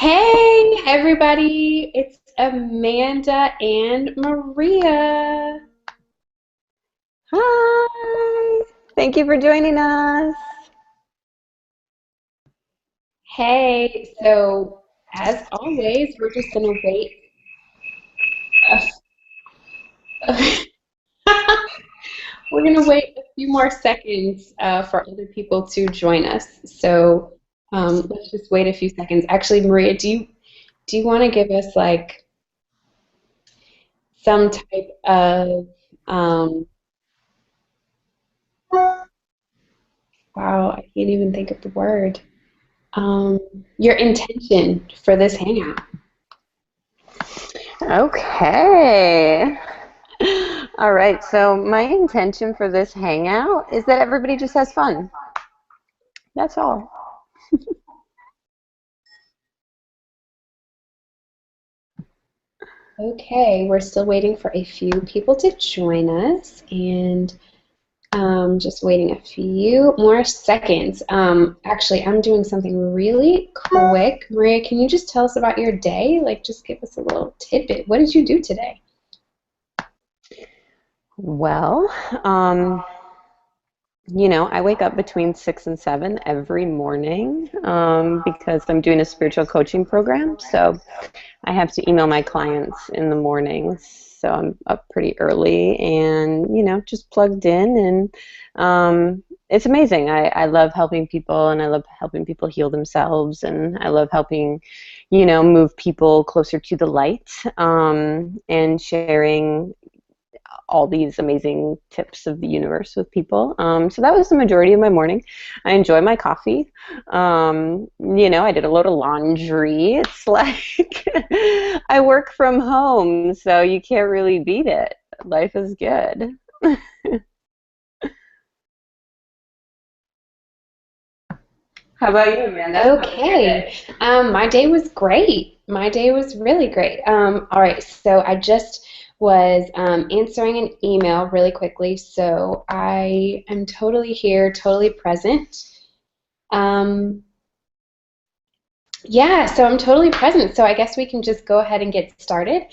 Hey, everybody, it's Amanda and Maria. Hi. Thank you for joining us. Hey, so as always, we're just gonna wait. A, we're gonna wait a few more seconds for other people to join us. So let's just wait a few seconds. Actually, Maria, do you want to give us like some type of wow, I can't even think of the word. Um, your intention for this hangout? Okay. All right. So, my intention for this hangout is that everybody just has fun. That's all. Okay, we're still waiting for a few people to join us and just waiting a few more seconds. Actually, I'm doing something really quick. Maria, can you just tell us about your day? Like, just give us a little tidbit. What did you do today? Well, um, I wake up between 6 and 7 every morning because I'm doing a spiritual coaching program. So, I have to email my clients in the mornings, so I'm up pretty early and, just plugged in. And it's amazing. I love helping people, and I love helping people heal themselves, and I love helping, move people closer to the light, and sharing all these amazing tips of the universe with people. So that was the majority of my morning. I enjoy my coffee. I did a load of laundry. It's like I work from home, so you can't really beat it. Life is good. How about you, Amanda? How was your Okay, day? my day was great. My day was really great. All right, so I just was answering an email really quickly, so I am totally here, totally present. Um, yeah, so I'm totally present. So I guess we can just go ahead and get started.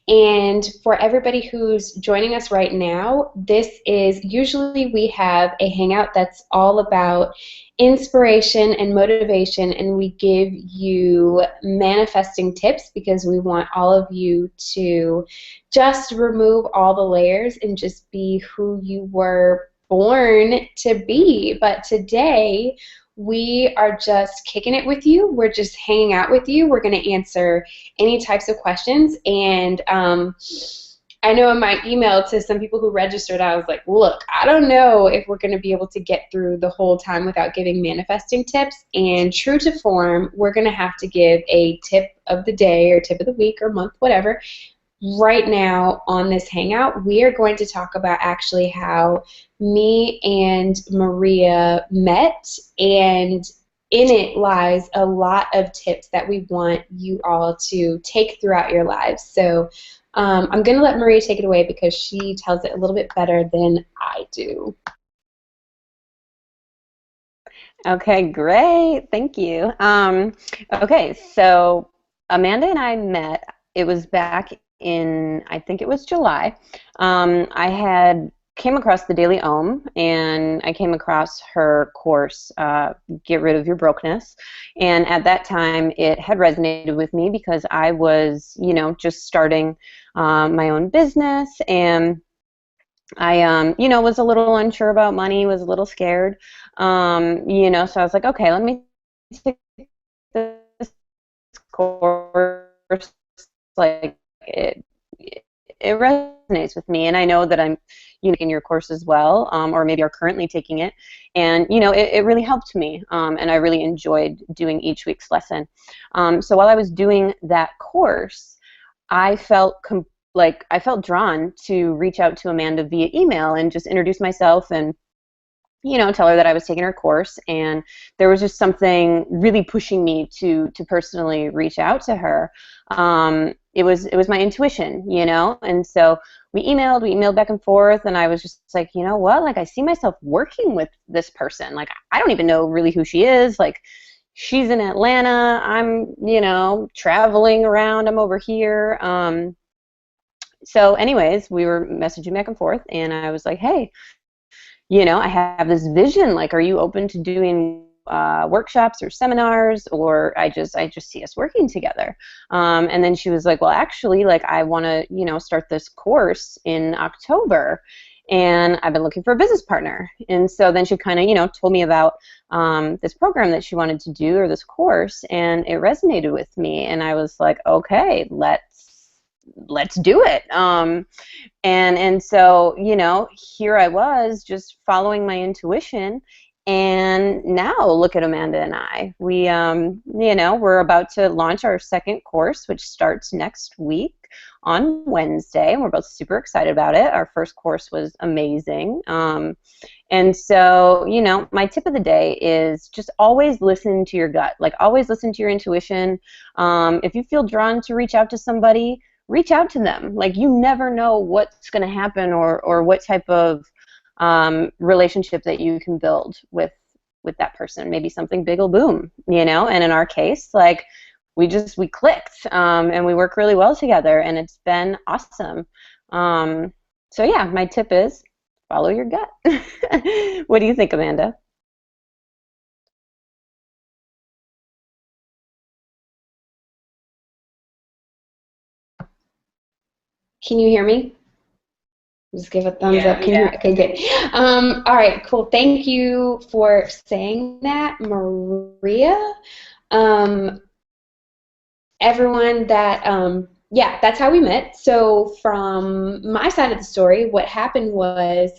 And for everybody who's joining us right now, this is usually we have a hangout that's all about inspiration and motivation, and we give you manifesting tips because we want all of you to just remove all the layers and just be who you were born to be. But today, we are just kicking it with you. We're just hanging out with you. We're going to answer any types of questions. And I know in my email to some people who registered, I was like, look, I don't know if we're going to be able to get through the whole time without giving manifesting tips. And true to form, we're going to have to give a tip of the day or tip of the week or month, whatever. Right now on this hangout, we are going to talk about actually how me and Maria met, and in it lies a lot of tips that we want you all to take throughout your lives. So I'm going to let Maria take it away because she tells it a little bit better than I do. Okay, great. Thank you. Okay, so Amanda and I met. It was back in, I think it was July. I had came across the Daily Om, and I came across her course, Get Rid of Your Brokenness. And at that time, it had resonated with me because I was, just starting my own business, and I, was a little unsure about money, was a little scared, so I was like, okay, let me take this course. Like it resonates with me, and I know that I'm, in your course as well, or maybe are currently taking it, and it really helped me, and I really enjoyed doing each week's lesson. So while I was doing that course, I felt I felt drawn to reach out to Amanda via email and just introduce myself and tell her that I was taking her course. And there was just something really pushing me to personally reach out to her. It was my intuition, and so we emailed back and forth, and I was just like, you know what, like I see myself working with this person. Like I don't even know really who she is. Like she's in Atlanta. I'm, traveling around. I'm over here. So anyways, we were messaging back and forth, and I was like, hey, I have this vision. Like, are you open to doing workshops or seminars? Or I just see us working together. And then she was like, well, actually, like, I want to, start this course in October, and I've been looking for a business partner. And so then she kind of, told me about this program that she wanted to do, or this course, and it resonated with me. And I was like, okay, let's do it. And so, here I was just following my intuition, and now look at Amanda and I. We're about to launch our second course, which starts next week on Wednesday, and we're both super excited about it. Our first course was amazing. And so, my tip of the day is just always listen to your gut. Like, always listen to your intuition. If you feel drawn to reach out to somebody, reach out to them. Like, you never know what's going to happen, or what type of relationship that you can build with that person. Maybe something big will boom, and in our case, like, we clicked, and we work really well together, and it's been awesome. So yeah, my tip is follow your gut. What do you think, Amanda? Can you hear me? Just give a thumbs up. Can you? Okay, good. All right, cool. Thank you for saying that, Maria. Um, everyone that, yeah, that's how we met. So from my side of the story, what happened was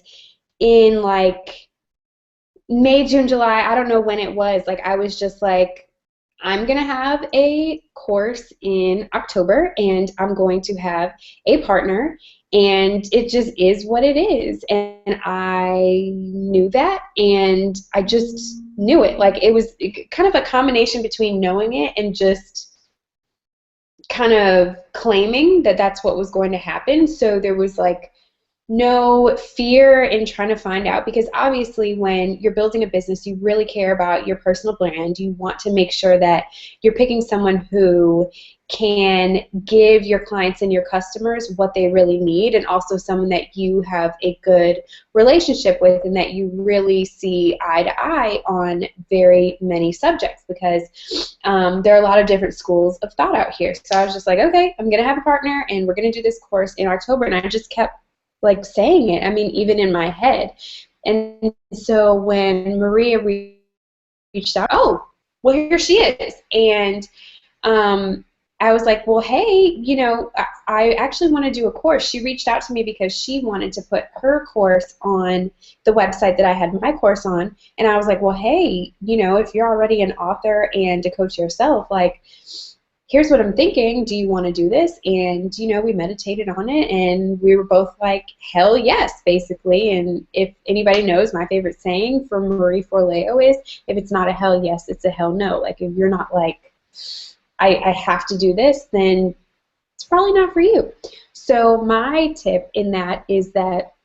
in like May, June, July, I don't know when it was, like I was just like, I'm going to have a course in October, and I'm going to have a partner, and it just is what it is. And I knew that, and I just knew it. Like, it was kind of a combination between knowing it and just kind of claiming that that's what was going to happen. So there was like no fear in trying to find out, because obviously when you're building a business, you really care about your personal brand. You want to make sure that you're picking someone who can give your clients and your customers what they really need, and also someone that you have a good relationship with and that you really see eye to eye on very many subjects, because there are a lot of different schools of thought out here. So I was just like, okay, I'm going to have a partner, and we're going to do this course in October. And I just kept like saying it, I mean, even in my head. And so when Maria reached out, oh, well, here she is. And I was like, well, hey, I actually want to do a course. She reached out to me because she wanted to put her course on the website that I had my course on. And I was like, well, hey, if you're already an author and a coach yourself, like, here's what I'm thinking. Do you want to do this? And, we meditated on it, and we were both like, hell yes, basically. And if anybody knows, my favorite saying from Marie Forleo is, if it's not a hell yes, it's a hell no. Like, if you're not like, I have to do this, then it's probably not for you. So my tip in that is that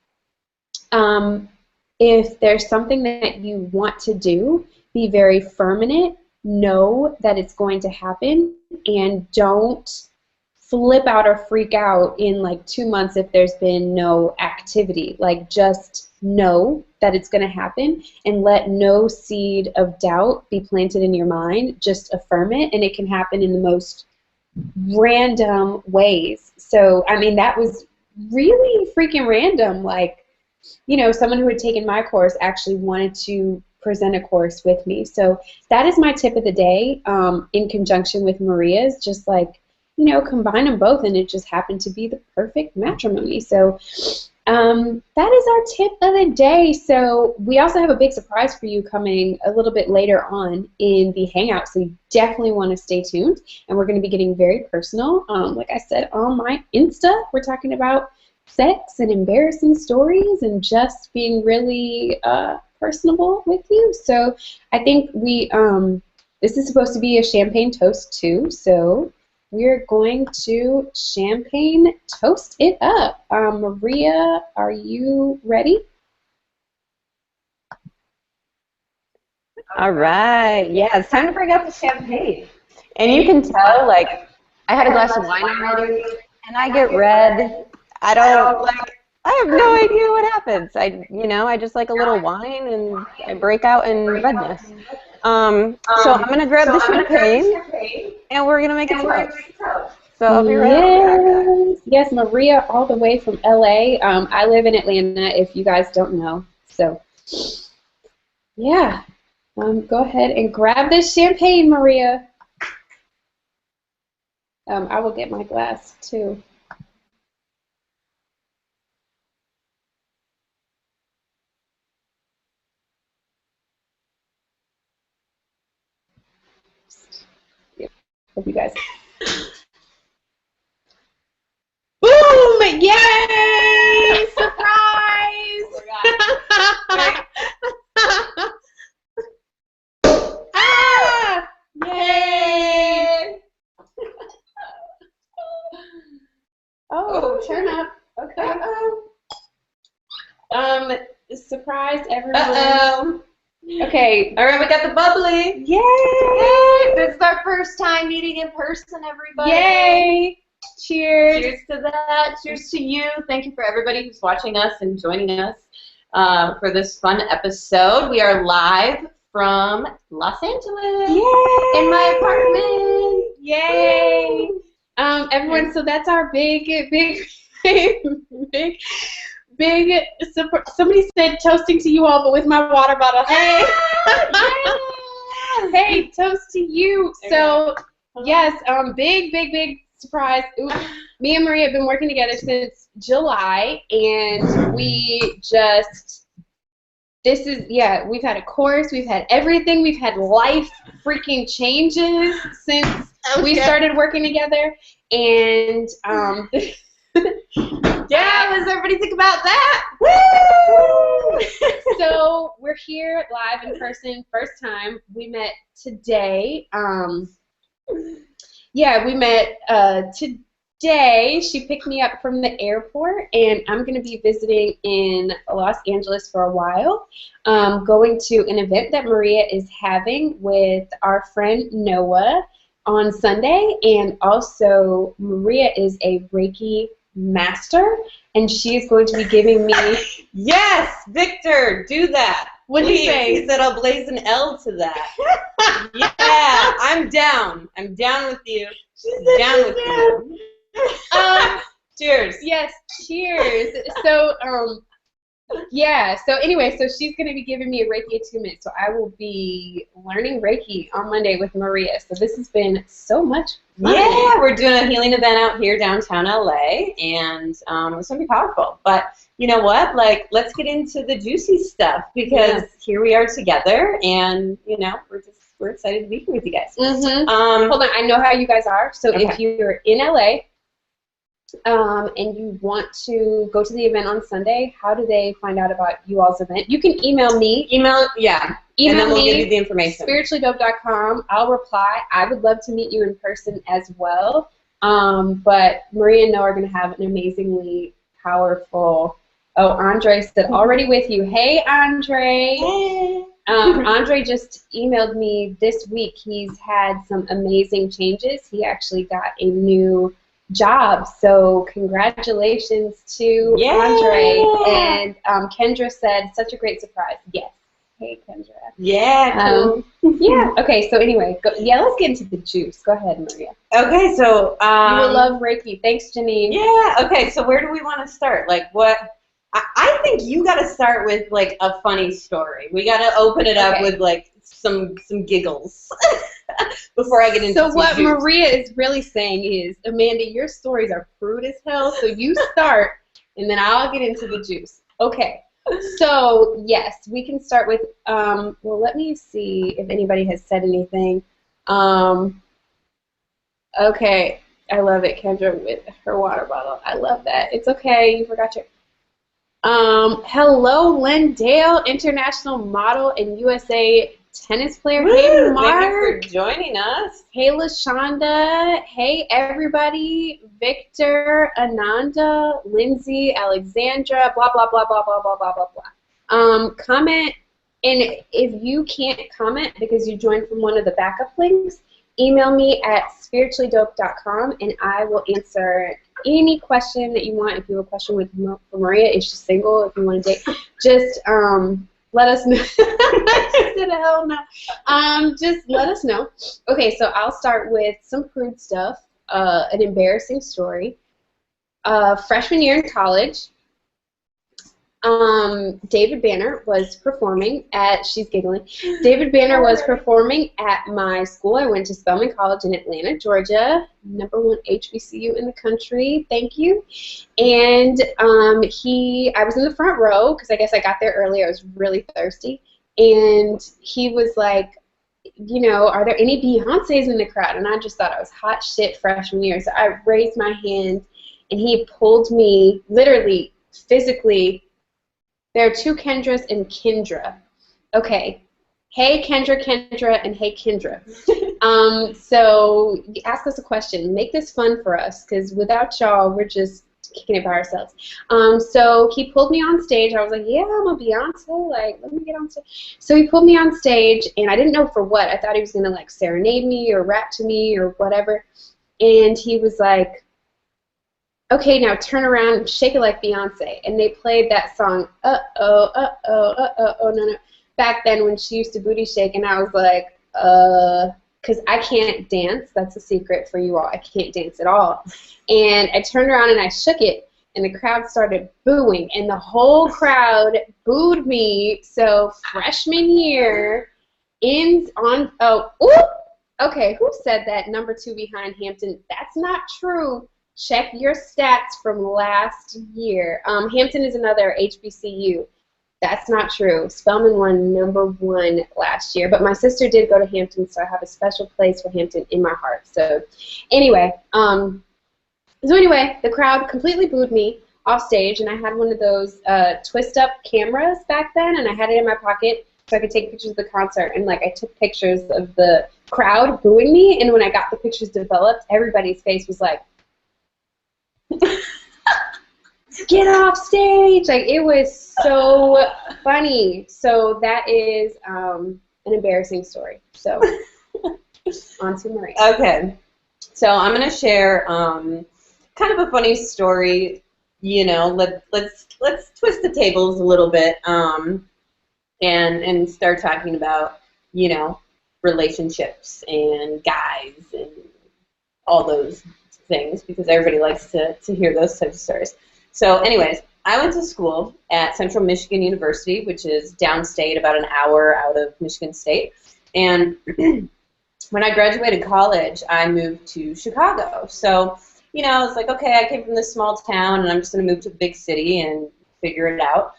if there's something that you want to do, be very firm in it. Know that it's going to happen, and don't flip out or freak out in like 2 months if there's been no activity. Like, just know that it's going to happen, and let no seed of doubt be planted in your mind. Just affirm it, and it can happen in the most random ways. So, I mean, that was really freaking random. Like, someone who had taken my course actually wanted to present a course with me. So that is my tip of the day, in conjunction with Maria's. Just like, combine them both, and it just happened to be the perfect matrimony. So that is our tip of the day. So we also have a big surprise for you coming a little bit later on in the Hangout, so you definitely want to stay tuned. And we're going to be getting very personal. Like I said, on my Insta, we're talking about sex and embarrassing stories and just being really personable with you. So I think this is supposed to be a champagne toast too, so we're going to champagne toast it up. Maria, are you ready? All right. Yeah, it's time to bring out the champagne. And you can tell, like, I had a glass of wine already, and I get red. I don't, like, I have no idea what happens. I just like a little wine, and I break out in redness. So I'm going to grab the champagne, and we're going to make a toast. So I'll be right back. Yes, Maria, all the way from LA. I live in Atlanta, if you guys don't know. So, yeah. Go ahead and grab this champagne, Maria. I will get my glass, too. Yep. Hope you guys. Boom! Yay! Surprise! Ah! Yay! Oh, turn up. Okay. Surprise everyone. Okay. All right, we got the bubbly. Yay! This is our first time meeting in person, everybody. Yay! Cheers. Cheers to that. Cheers to you. Thank you for everybody who's watching us and joining us for this fun episode. We are live from Los Angeles. Yay! In my apartment. Yay! Everyone, so that's our big. Somebody said toasting to you all, but with my water bottle. Hey! Hey, toast to you. So, yes, big surprise. Ooh, me and Maria have been working together since July, and we've had a course, we've had everything, we've had life freaking changes since we started working together, and yeah, what does everybody think about that? Woo! So we're here live in person, first time. We met today. We met today. She picked me up from the airport, and I'm going to be visiting in Los Angeles for a while, going to an event that Maria is having with our friend Noah on Sunday, and also Maria is a Reiki master, and she is going to be giving me... Yes, Victor, do that. What did he say? He said I'll blaze an L to that. Yeah, I'm down. I'm down with you. She's down with you. Cheers. Yes, cheers. So, so anyway, so she's going to be giving me a Reiki attunement, so I will be learning Reiki on Monday with Maria. So this has been so much fun. Yeah, we're doing a healing event out here downtown LA, and it's going to be powerful. But you know what? Like, let's get into the juicy stuff, because here we are together, and we're excited to be here with you guys. Mm-hmm. Hold on, I know how you guys are. So if you're in LA, and you want to go to the event on Sunday, how do they find out about you all's event? You can email me. Email and then we'll give you the information. spirituallydope.com. I'll reply. I would love to meet you in person as well. But Maria and Noah are going to have an amazingly powerful... Oh, Andre said, already with you. Hey, Andre. Hey. Andre just emailed me this week. He's had some amazing changes. He actually got a new job, so congratulations to Andre. And Kendra said, such a great surprise. Yes. Hey, Kendra. Yeah, cool. Yeah. Okay, so anyway, let's get into the juice. Go ahead, Maria. Okay, so... you will love Reiki. Thanks, Janine. Yeah, okay, so where do we want to start? Like, what... I think you got to start with, like, a funny story. We got to open it up with, like, some giggles before I get into So what Maria is really saying is, Amanda, your stories are crude as hell, so you start, and then I'll get into the juice. Okay. So, yes, we can start with, well, let me see if anybody has said anything. Okay. I love it, Kendra, with her water bottle. I love that. It's okay. You forgot your... hello, Lindale, international model and USA tennis player. Woo, hey, Mark. Thank you for joining us. Hey, LaShonda. Hey, everybody. Victor, Ananda, Lindsay, Alexandra, blah, blah, blah, blah, blah, blah, blah, blah, blah. Comment And if you can't comment because you joined from one of the backup links, email me at spirituallydope.com and I will answer any question that you want. If you have a question for Maria, is she single? If you want to date, just let us know. I said, hell no. Just let us know. Okay, so I'll start with some prude stuff, an embarrassing story. Freshman year in college, David Banner was performing at, she's giggling, David Banner was performing at my school. I went to Spelman College in Atlanta, Georgia, #1 HBCU in the country, thank you. And I was in the front row, because I guess I got there early, I was really thirsty, and he was like, you know, are there any Beyoncés in the crowd? And I just thought I was hot shit freshman year, so I raised my hand, and he pulled me, literally, physically. There are 2 Kendras and Kendra. Okay. Hey, Kendra, and hey, Kendra. So ask us a question. Make this fun for us, because without y'all, we're just kicking it by ourselves. So he pulled me on stage. I was like, yeah, I'm a Beyonce. Like, let me get on stage. So he pulled me on stage, and I didn't know for what. I thought he was going to, like, serenade me or rap to me or whatever. And he was like, okay, now turn around and shake it like Beyonce. And they played that song, uh-oh, uh-oh, uh-oh, no, no, back then when she used to booty shake, and I was like, because I can't dance. That's a secret for you all. I can't dance at all. And I turned around and I shook it, and the crowd started booing, and the whole crowd booed me. So freshman year ends on, okay, who said that? #2 behind Hampton. That's not true. Check your stats from last year. Hampton is another HBCU. That's not true. Spelman won #1 last year, but my sister did go to Hampton, so I have a special place for Hampton in my heart. So anyway, the crowd completely booed me off stage, and I had one of those twist-up cameras back then, and I had it in my pocket so I could take pictures of the concert. And like I took pictures of the crowd booing me, and when I got the pictures developed, everybody's face was like, get off stage! Like, it was so funny. So that is an embarrassing story. So on to Maria. Okay, so I'm gonna share kind of a funny story. You know, let's twist the tables a little bit and start talking about, you know, relationships and guys and all those things, because everybody likes to hear those types of stories. So anyways, I went to school at Central Michigan University, which is downstate, about an hour out of Michigan State. And when I graduated college, I moved to Chicago. So, you know, I was like, okay, I came from this small town, and I'm just going to move to a big city and figure it out.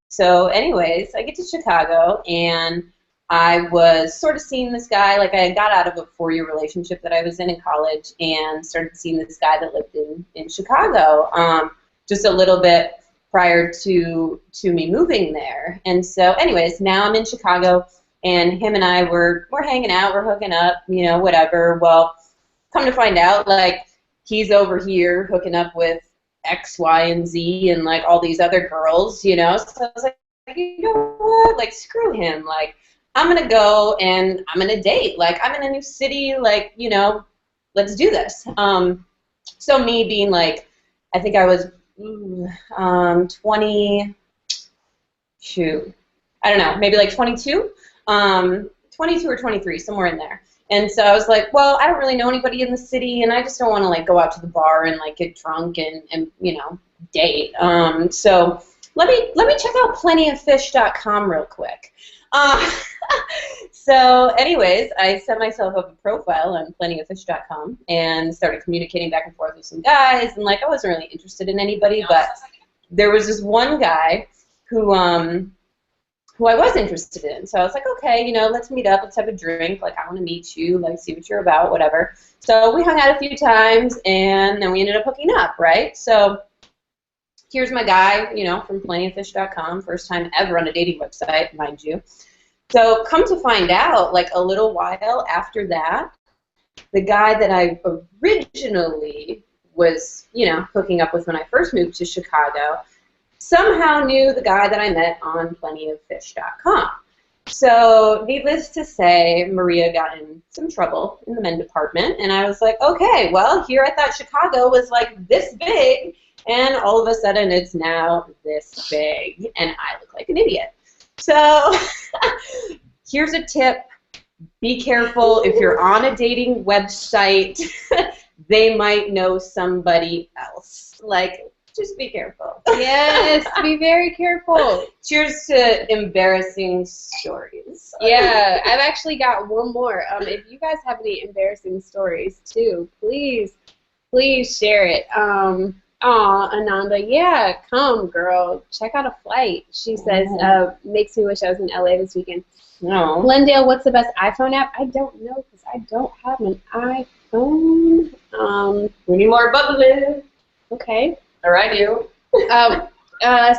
So anyways, I get to Chicago, and I was sort of seeing this guy. Like, I got out of a 4-year relationship that I was in college, and started seeing this guy that lived in Chicago just a little bit prior to me moving there. And so anyways, now I'm in Chicago, and him and I we're hanging out, we're hooking up, you know, whatever. Well, come to find out, like, he's over here hooking up with X, Y, and Z and, like, all these other girls, you know. So I was like, you know what? Like, screw him. Like, I'm going to go and I'm going to date. Like, I'm in a new city. Like, you know, let's do this. So me being, like, I think I was 20, shoot, I don't know, maybe like 22 or 23, somewhere in there. And so I was like, well, I don't really know anybody in the city, and I just don't want to, like, go out to the bar and, like, get drunk and you know, date. So let me check out plentyoffish.com real quick. So anyways, I set myself up a profile on plentyoffish.com and started communicating back and forth with some guys, and, like, I wasn't really interested in anybody, but there was this one guy who I was interested in. So I was like, okay, you know, let's meet up, let's have a drink, like, I want to meet you, like, see what you're about, whatever. So we hung out a few times, and then we ended up hooking up, right? So here's my guy, you know, from plentyoffish.com, first time ever on a dating website, mind you. So come to find out, like, a little while after that, the guy that I originally was, you know, hooking up with when I first moved to Chicago somehow knew the guy that I met on plentyoffish.com. So needless to say, Maria got in some trouble in the men department, and I was like, okay, well, here I thought Chicago was like this big, and all of a sudden it's now this big, and I look like an idiot. So here's a tip. Be careful if you're on a dating website. They might know somebody else. Like, just be careful. Yes, be very careful. Cheers to embarrassing stories. Yeah, I've actually got one more. If you guys have any embarrassing stories too, please share it. Ananda, yeah, come girl, check out a flight. She says, makes me wish I was in LA this weekend. No. Glendale, what's the best iPhone app? I don't know because I don't have an iPhone. We need more bubbly. Okay. All right, you.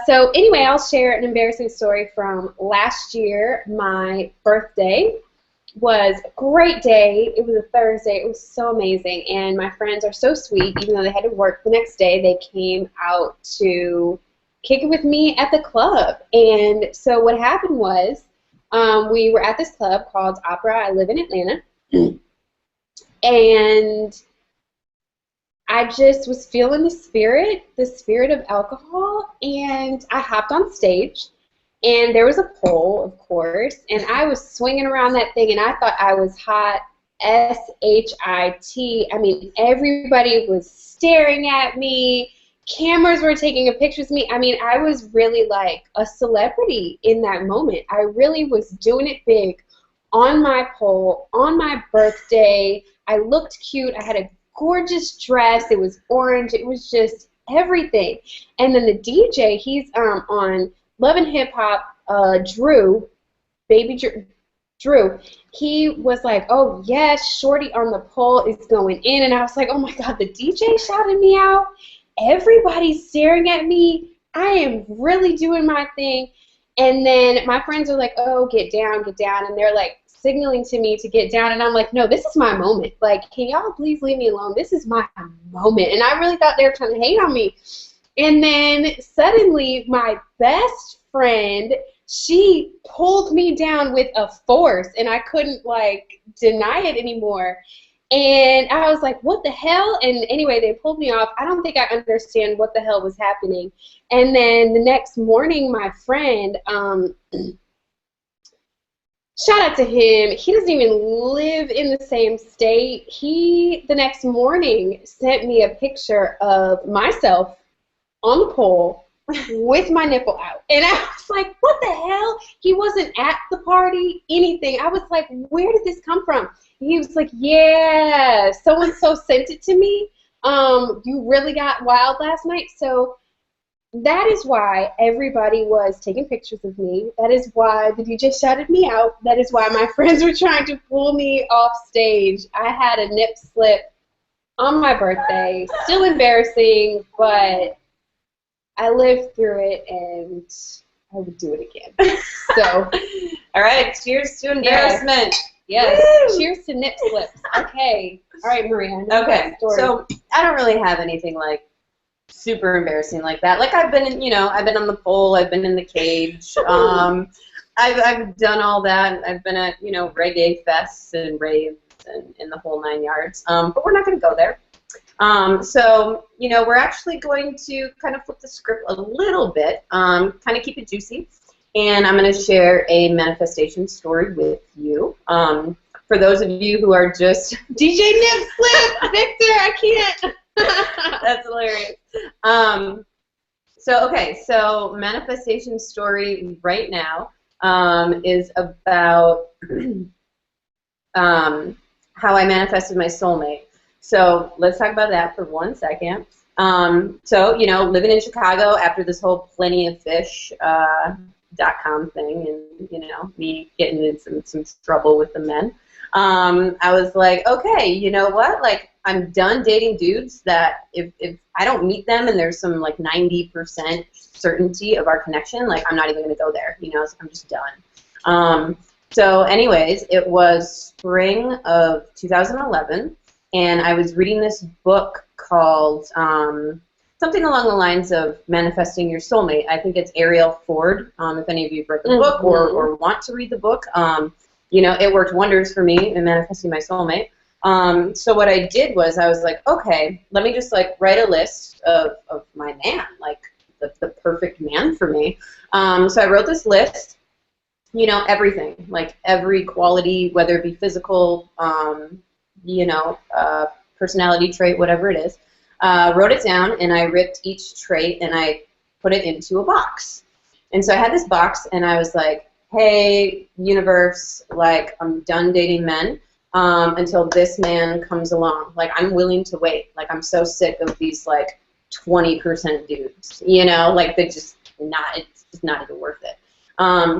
So anyway, I'll share an embarrassing story from last year. My birthday was a great day. It was a Thursday. It was so amazing. And my friends are so sweet. Even though they had to work the next day, they came out to kick it with me at the club. And so what happened was we were at this club called Opera. I live in Atlanta. And I just was feeling the spirit of alcohol, and I hopped on stage, and there was a pole, of course, and I was swinging around that thing, and I thought I was hot, S-H-I-T. I mean, everybody was staring at me. Cameras were taking pictures of me. I mean, I was really like a celebrity in that moment. I really was doing it big on my pole, on my birthday. I looked cute. I had a gorgeous dress. It was orange. It was just everything. And then the DJ, he's on Love and Hip Hop, Drew, Drew, he was like, oh yes, Shorty on the pole is going in. And I was like, oh my God, the DJ shouted me out. Everybody's staring at me. I am really doing my thing. And then my friends are like, oh, get down, get down. And they're like signaling to me to get down. And I'm like, no, this is my moment. Like, can y'all please leave me alone? This is my moment. And I really thought they were trying to hate on me. And then suddenly my best friend, she pulled me down with a force. And I couldn't, like, deny it anymore. And I was like, what the hell? And anyway, they pulled me off. I don't think I understand what the hell was happening. And then the next morning, my friend, shout out to him. He doesn't even live in the same state. He, the next morning, sent me a picture of myself on the pole with my nipple out. And I was like, what the hell? He wasn't at the party, anything. I was like, where did this come from? He was like, yeah, so-and-so sent it to me. You really got wild last night. So that is why everybody was taking pictures of me. That is why the DJ shouted me out. That is why my friends were trying to pull me off stage. I had a nip slip on my birthday. Still embarrassing, but I lived through it, and I would do it again. So, all right, cheers to embarrassment. Yes. Woo! Cheers to nip slips. Okay. All right, Maria. Okay. So I don't really have anything like super embarrassing like that. Like I've been in, I've been on the pole. I've been in the cage. I've done all that. I've been at, reggae fests and raves and in the whole 9 yards. But we're not going to go there. So, we're actually going to kind of flip the script a little bit, kind of keep it juicy. And I'm going to share a manifestation story with you. For those of you who are just DJ Nip Slip, Victor, I can't. That's hilarious. So manifestation story right now is about how I manifested my soulmate. So let's talk about that for 1 second. Living in Chicago after this whole plentyoffish.com thing and, me getting in some trouble with the men. I was like, okay, you know what? Like, I'm done dating dudes that if I don't meet them and there's some, like, 90% certainty of our connection, like, I'm not even going to go there. So I'm just done. So anyways, it was spring of 2011, and I was reading this book called something along the lines of manifesting your soulmate. I think it's Ariel Ford. If any of you have read the book or want to read the book, you know, it worked wonders for me in manifesting my soulmate. So what I did was I was like, okay, let me just like write a list of my man, like the perfect man for me. So I wrote this list, you know, everything, like every quality, whether it be physical, you know, personality trait, whatever it is. Wrote it down, and I ripped each trait and I put it into a box. And so I had this box, and I was like, hey, universe, like, I'm done dating men until this man comes along. Like, I'm willing to wait. Like, I'm so sick of these, like, 20% dudes, you know? Like, they're just not, it's just not even worth it.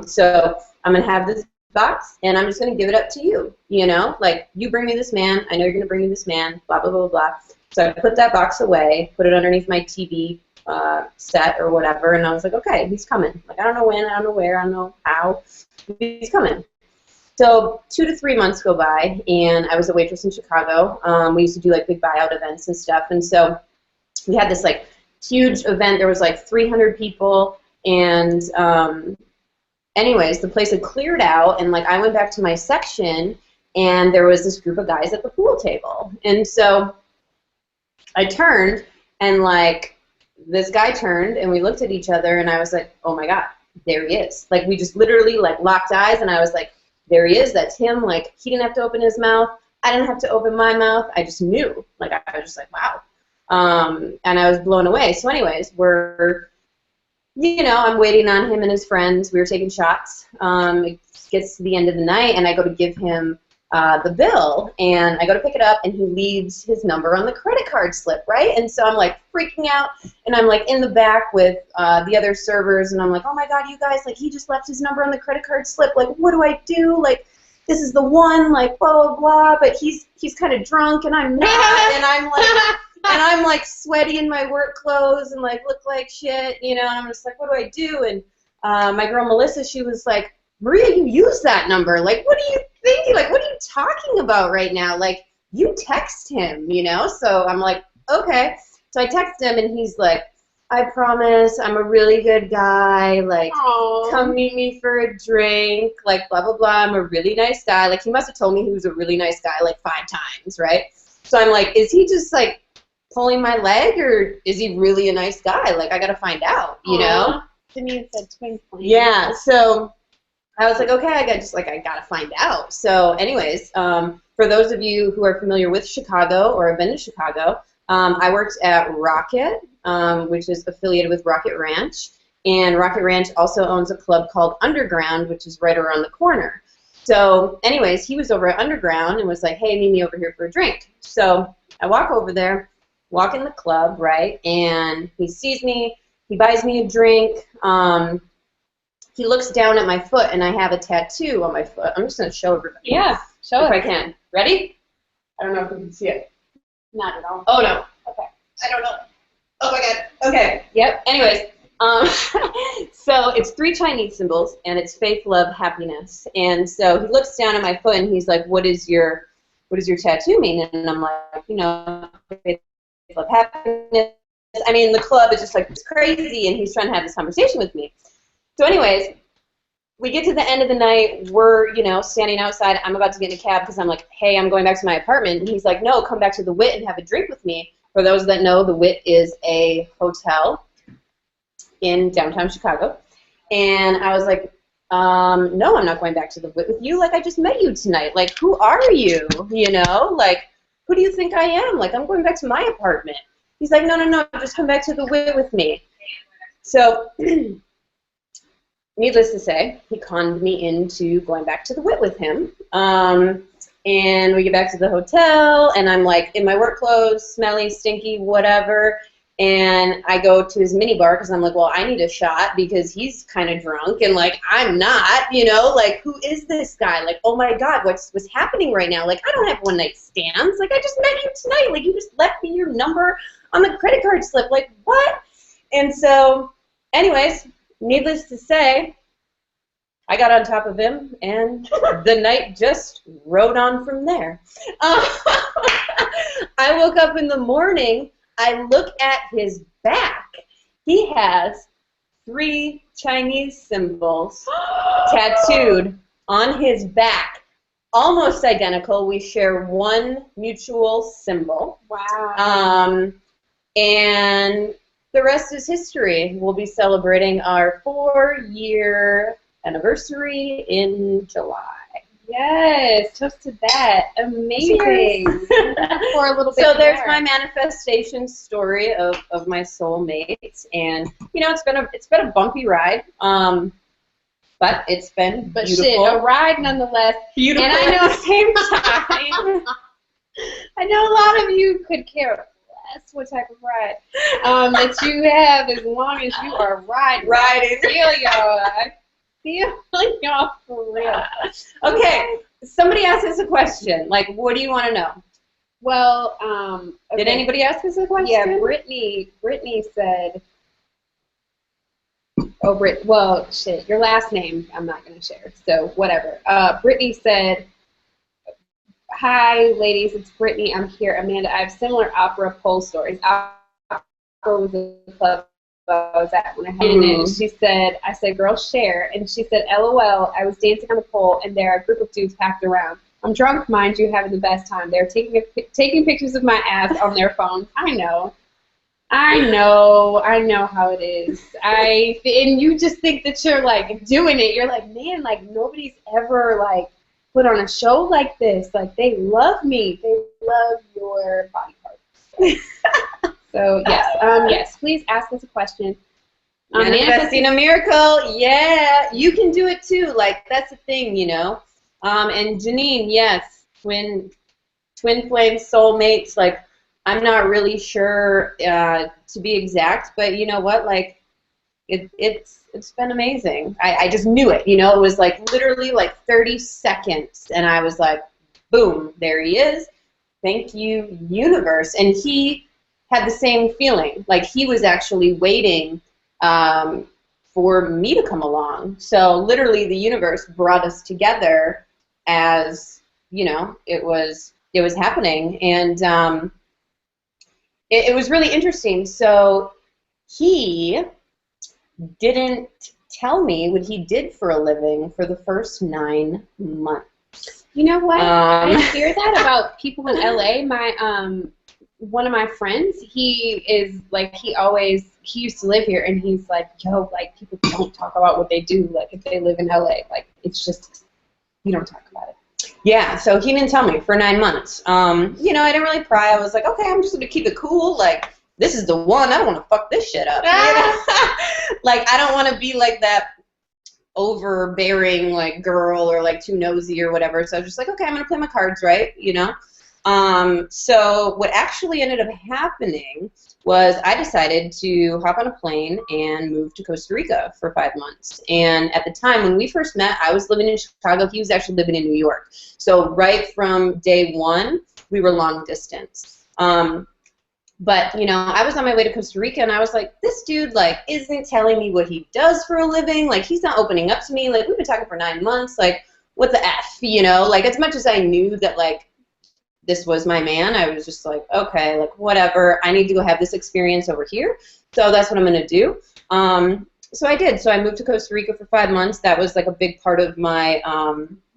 So I'm going to have this box, and I'm just going to give it up to you, you know? Like, you bring me this man. I know you're going to bring me this man, blah, blah, blah, blah. So I put that box away, put it underneath my TV set or whatever, and I was like, okay, he's coming. Like, I don't know when, I don't know where, I don't know how, he's coming. So 2 to 3 months go by, and I was a waitress in Chicago. We used to do, like, big buyout events and stuff, and so we had this, like, huge event. There was, like, 300 people, and anyways, the place had cleared out, and, like, I went back to my section, and there was this group of guys at the pool table. And so I turned, and, like, this guy turned, and we looked at each other, and I was like, oh, my God, there he is. Like, we just literally, like, locked eyes, and I was like, there he is. That's him. Like, he didn't have to open his mouth. I didn't have to open my mouth. I just knew. Like, I was just like, wow. And I was blown away. So anyways, we're, you know, I'm waiting on him and his friends. We were taking shots. It gets to the end of the night, and I go to give him the bill, and I go to pick it up, and he leaves his number on the credit card slip, right? And so I'm like freaking out, and I'm like in the back with the other servers, and I'm like, oh my God, you guys, like, he just left his number on the credit card slip. Like, what do I do? Like, this is the one, like, blah, blah, blah, but he's kind of drunk, and I'm not, and I'm like sweaty in my work clothes and like look like shit, you know, and I'm just like, what do I do? And my girl Melissa, she was like, Maria, you use that number. Like, what are you thinking? Like, what are you talking about right now? Like, you text him, you know? So I'm like, okay. So I text him, and he's like, I promise, I'm a really good guy. Like, aww, come meet me for a drink. Like, blah, blah, blah. I'm a really nice guy. Like, he must have told me he was a really nice guy like 5 times, right? So I'm like, is he just, like, pulling my leg, or is he really a nice guy? Like, I got to find out, you know? Denise said twinkling. Yeah, so I was like, okay, I got to find out. So anyways, for those of you who are familiar with Chicago or have been to Chicago, I worked at Rocket, which is affiliated with Rocket Ranch. And Rocket Ranch also owns a club called Underground, which is right around the corner. So anyways, he was over at Underground and was like, hey, meet me over here for a drink. So I walk over there, walk in the club, right, and he sees me, he buys me a drink. He looks down at my foot, and I have a tattoo on my foot. I'm just going to show everybody. Yeah, show if it. I can. Ready? I don't know if you can see it. Not at all. Oh, no. Okay. I don't know. Oh, my God. Okay. Yep. Anyways, so it's 3 Chinese symbols, and it's faith, love, happiness. And so he looks down at my foot, and he's like, what does your tattoo mean? And I'm like, you know, faith, love, happiness. I mean, the club is just like, it's crazy, and he's trying to have this conversation with me. So anyways, we get to the end of the night. We're, you know, standing outside. I'm about to get in a cab because I'm like, hey, I'm going back to my apartment. And he's like, no, come back to the Wit and have a drink with me. For those that know, the Wit is a hotel in downtown Chicago. And I was like, no, I'm not going back to the Wit with you. Like, I just met you tonight. Like, who are you? You know, like, who do you think I am? Like, I'm going back to my apartment. He's like, no, just come back to the Wit with me. So needless to say, he conned me into going back to the Wit with him. And we get back to the hotel, and I'm like in my work clothes, smelly, stinky, whatever. And I go to his mini bar because I'm like, well, I need a shot because he's kind of drunk, and like I'm not, you know, like who is this guy? Like, oh my God, what's happening right now? Like, I don't have one-night stands. Like, I just met you tonight. Like, you just left me your number on the credit card slip. Like, what? And so, anyways, needless to say, I got on top of him, and the night just rode on from there. I woke up in the morning, I look at his back, he has 3 Chinese symbols tattooed on his back, almost identical. We share one mutual symbol. Wow. And the rest is history. We'll be celebrating our 4-year anniversary in July. Yes, toast to that. Amazing. For a little bit So there's more. my manifestation story of my soulmates, and you know it's been a bumpy ride, but it's been beautiful. Shit, a ride nonetheless. Beautiful. And I know at the same time, I know a lot of you could care less what type of ride that you have, as long as you are riding. Riding. I feel y'all for real. Okay, somebody asked us a question. Like, what do you want to know? Well, okay. Did anybody ask us a question? Yeah, Brittany said, oh, well, shit, your last name I'm not going to share, so whatever. Brittany said, hi, ladies, it's Brittany. I'm here. Amanda, I have similar opera pole stories. Opera was a club I was at when I had it. And she said, I said, girl, share. And she said, LOL, I was dancing on the pole, and there are a group of dudes packed around. I'm drunk, mind you, having the best time. They're taking pictures of my ass on their phones. I know how it is. And you just think that you're, like, doing it. You're like, man, like, nobody's ever, like, put on a show like this. Like, they love me. They love your body parts. So, yes, please ask us a question. Manifesting a miracle, yeah, you can do it too. Like, that's the thing, you know. And Janine, yes, twin flame soulmates. Like, I'm not really sure to be exact, but you know what? Like, it's been amazing. I just knew it. You know, it was like literally like 30 seconds, and I was like, boom, there he is. Thank you, universe. And he had the same feeling. Like, he was actually waiting for me to come along. So literally the universe brought us together as, you know, it was happening. And it was really interesting. So he didn't tell me what he did for a living for the first 9 months. You know what? I hear that about people in LA. My one of my friends, he is like, he used to live here, and he's like, yo, like, people don't talk about what they do, like, if they live in LA, like, it's just, you don't talk about it. Yeah, so he didn't tell me for 9 months. You know, I didn't really pry. I was like, okay, I'm just gonna keep it cool. Like, this is the one. I don't want to fuck this shit up. You know? Like, I don't want to be like that overbearing, like, girl, or like too nosy or whatever. So I was just like, okay, I'm gonna play my cards right, you know. So what actually ended up happening was I decided to hop on a plane and move to Costa Rica for 5 months. And at the time when we first met, I was living in Chicago. He was actually living in New York. So right from day one, we were long distance. But, you know, I was on my way to Costa Rica, and I was like, this dude, like, isn't telling me what he does for a living. Like, he's not opening up to me. Like, we've been talking for 9 months. Like, what the F, you know? Like, as much as I knew that, like, this was my man, I was just like, okay, like, whatever. I need to go have this experience over here. So that's what I'm going to do. So I did. So I moved to Costa Rica for 5 months. That was, like, a big part of my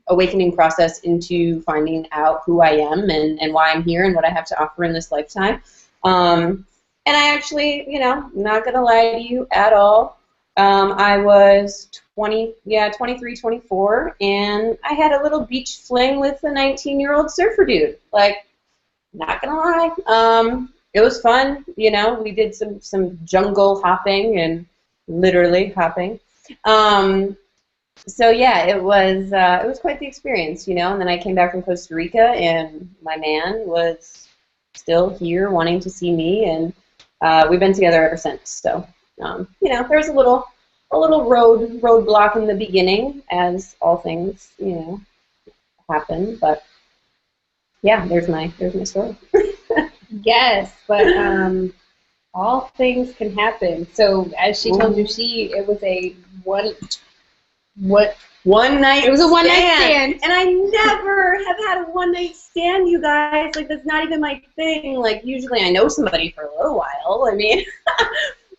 awakening process into finding out who I am and why I'm here and what I have to offer in this lifetime. And I actually, you know, not going to lie to you at all. I was 23, 24, and I had a little beach fling with a 19-year-old surfer dude. Like, not going to lie. It was fun, you know. We did some jungle hopping and literally hopping. So yeah, it was quite the experience, you know. And then I came back from Costa Rica, and my man was still here wanting to see me, and we've been together ever since. So, you know, there's a little roadblock in the beginning, as all things, you know, happen. But yeah, there's my story. Yes, but all things can happen. So as she told you, it was a One night. It was a one night stand. And I never have had a one night stand, you guys. Like, that's not even my thing. Like, usually I know somebody for a little while. I mean,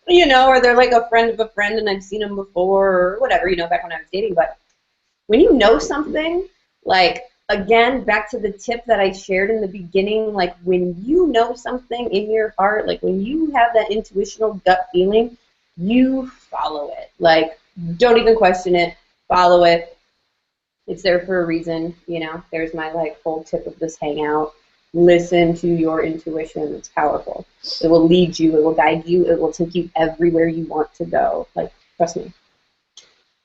you know, or they're like a friend of a friend and I've seen them before or whatever, you know, back when I was dating. But when you know something, like, again, back to the tip that I shared in the beginning, like, when you know something in your heart, like, when you have that intuitional gut feeling, you follow it. Like, don't even question it. Follow it. It's there for a reason, you know. There's my, like, whole tip of this hangout. Listen to your intuition. It's powerful. It will lead you. It will guide you. It will take you everywhere you want to go. Like, trust me.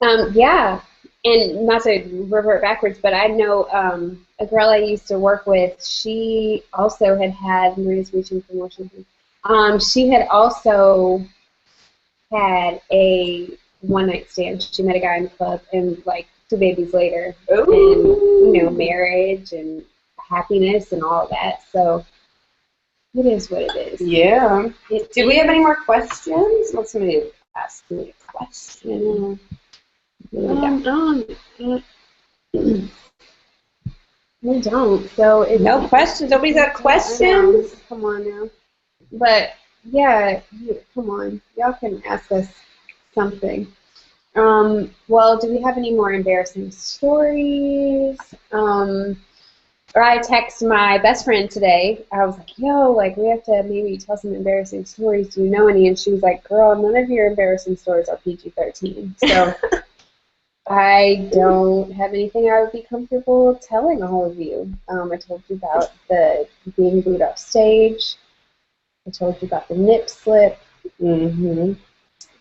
Yeah, and not to revert backwards, but I know a girl I used to work with, she also had Maria's reaching for more something. She had also had a one-night stand. She met a guy in the club, and like 2 babies later, Ooh. and you know, marriage and happiness and all of that. So it is what it is. Yeah. Do we have any more questions? Let somebody ask me a question. We don't. So it's No questions. Nobody's got questions. Come on now. But yeah, come on. Y'all can ask us something. Well, do we have any more embarrassing stories? Or I text my best friend today. I was like, yo, like, we have to maybe tell some embarrassing stories. Do you know any? And she was like, girl, none of your embarrassing stories are PG-13. So I don't have anything I would be comfortable telling all of you. I told you about the being booed off stage. I told you about the nip slip.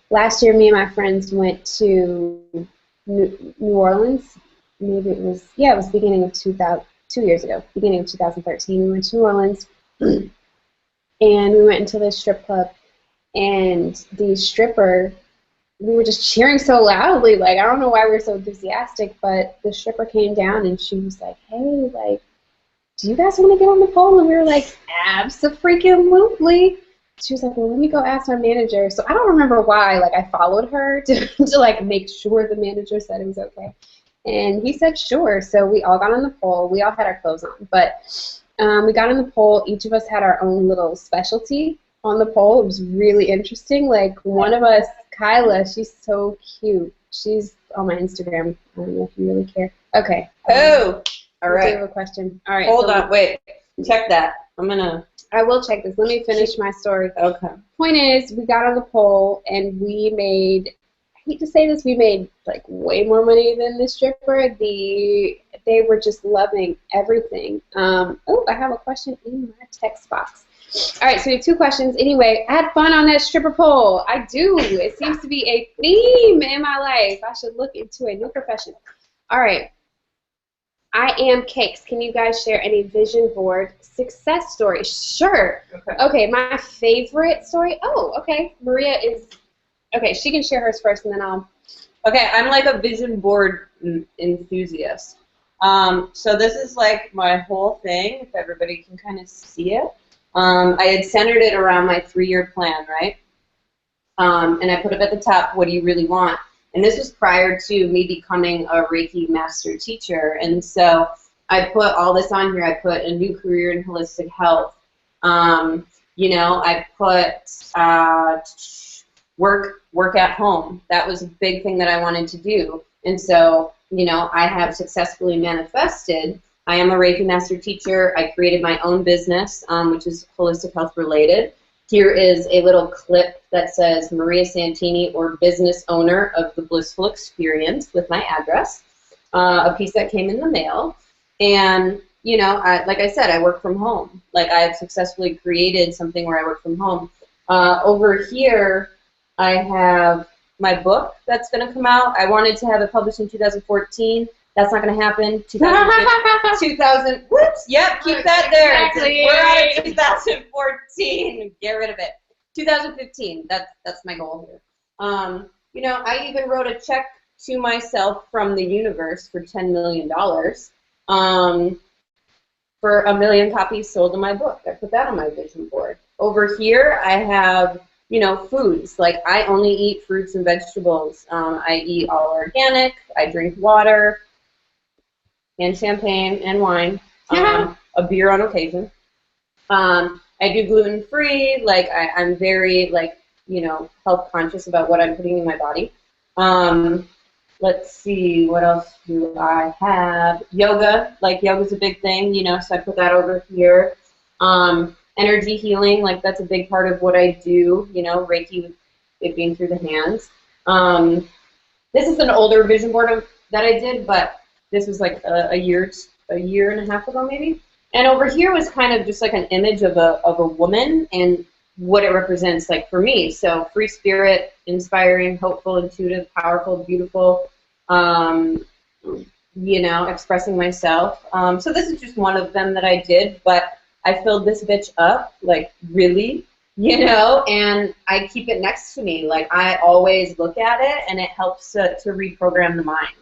Last year, me and my friends went to New Orleans. Maybe it was, yeah, it was beginning of 2 years ago, beginning of 2013. We went to New Orleans, and we went into this strip club, and the stripper, we were just cheering so loudly, like, I don't know why we were so enthusiastic, but the stripper came down, and she was like, hey, like, do you guys want to get on the pole? And we were like, abso-freaking-lutely. She was like, well, let me go ask my manager. So I don't remember why, like, I followed her to like, make sure the manager said it was okay. And he said, sure. So we all got on the pole. We all had our clothes on. But we got on the pole. Each of us had our own little specialty on the pole. It was really interesting. Like, one of us, Kyla, she's so cute. She's on my Instagram. I don't know if you really care. Okay. Oh, all right. Do you have a question? All right. Hold on. Wait. Check that. I will check this. Let me finish my story. Okay. Point is, we got on the pole, and we made, I hate to say this, we made like way more money than the stripper. They were just loving everything. Oh, I have a question in my text box. All right, so we have 2 questions. Anyway, I had fun on that stripper pole. I do. It seems to be a theme in my life. I should look into a new profession. All right. I am Cakes. Can you guys share any vision board success stories? Sure. Okay, my favorite story. Oh, okay. Maria is, okay, she can share hers first and then I'll. Okay, I'm like a vision board enthusiast. So this is like my whole thing, if everybody can kind of see it. I had centered it around my 3-year plan, right? And I put up at the top, what do you really want? And this was prior to me becoming a Reiki master teacher. And so I put all this on here. I put a new career in holistic health. You know, I put work at home. That was a big thing that I wanted to do. And so, you know, I have successfully manifested. I am a Reiki master teacher. I created my own business, which is holistic health related. Here is a little clip that says Maria Santini, or business owner of the Blissful Experience, with my address. A piece that came in the mail. And, you know, like I said, I work from home. Like, I have successfully created something where I work from home. Over here, I have my book that's going to come out. I wanted to have it published in 2014. That's not going to happen. 2000, whoops, yep, keep that there. Exactly. We're out of 2014. Get rid of it. 2015, that's my goal here. You know, I even wrote a check to myself from the universe for $10 million for 1 million copies sold of my book. I put that on my vision board. Over here, I have you know, foods. Like I only eat fruits and vegetables. I eat all organic. I drink water and champagne and wine, a beer on occasion. I do gluten free. Like I'm very like, you know, health conscious about what I'm putting in my body. Let's see, what else do I have? Yoga, like yoga's a big thing, you know, so I put that over here. Energy healing, like that's a big part of what I do, you know, Reiki, it being through the hands. This is an older vision board that I did, but this was like a year and a half ago maybe. And over here was kind of just like an image of a woman and what it represents like for me. So free spirit, inspiring, hopeful, intuitive, powerful, beautiful, you know, expressing myself. So this is just one of them that I did, but I filled this bitch up, like really, you know, and I keep it next to me. Like I always look at it and it helps to reprogram the mind.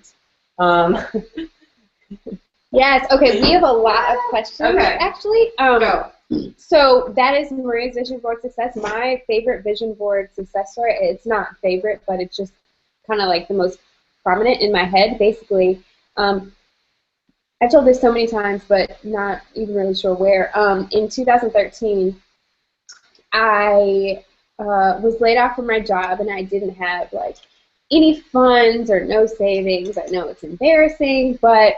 Yes, okay, we have a lot of questions, actually. Go. So that is Maria's vision board success. My favorite vision board success story, it's not favorite, but it's just kind of like the most prominent in my head. Basically, I've told this so many times, but not even really sure where. In 2013, I was laid off from my job, and I didn't have like any funds or no savings. I know it's embarrassing, but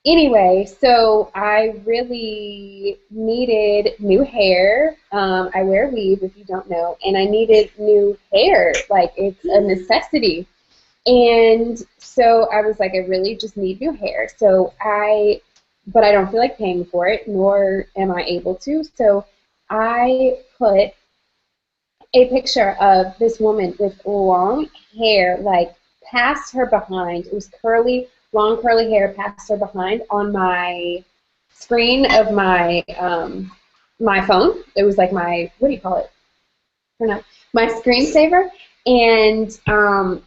anyway, so I really needed new hair. I wear a weave, if you don't know, and I needed new hair. Like, it's a necessity. And so I was like, I really just need new hair. But I don't feel like paying for it, nor am I able to. So I put a picture of this woman with long hair, like past her behind. It was curly, long curly hair past her behind on my screen of my my phone. It was like my, what do you call it? I don't know, my screensaver. And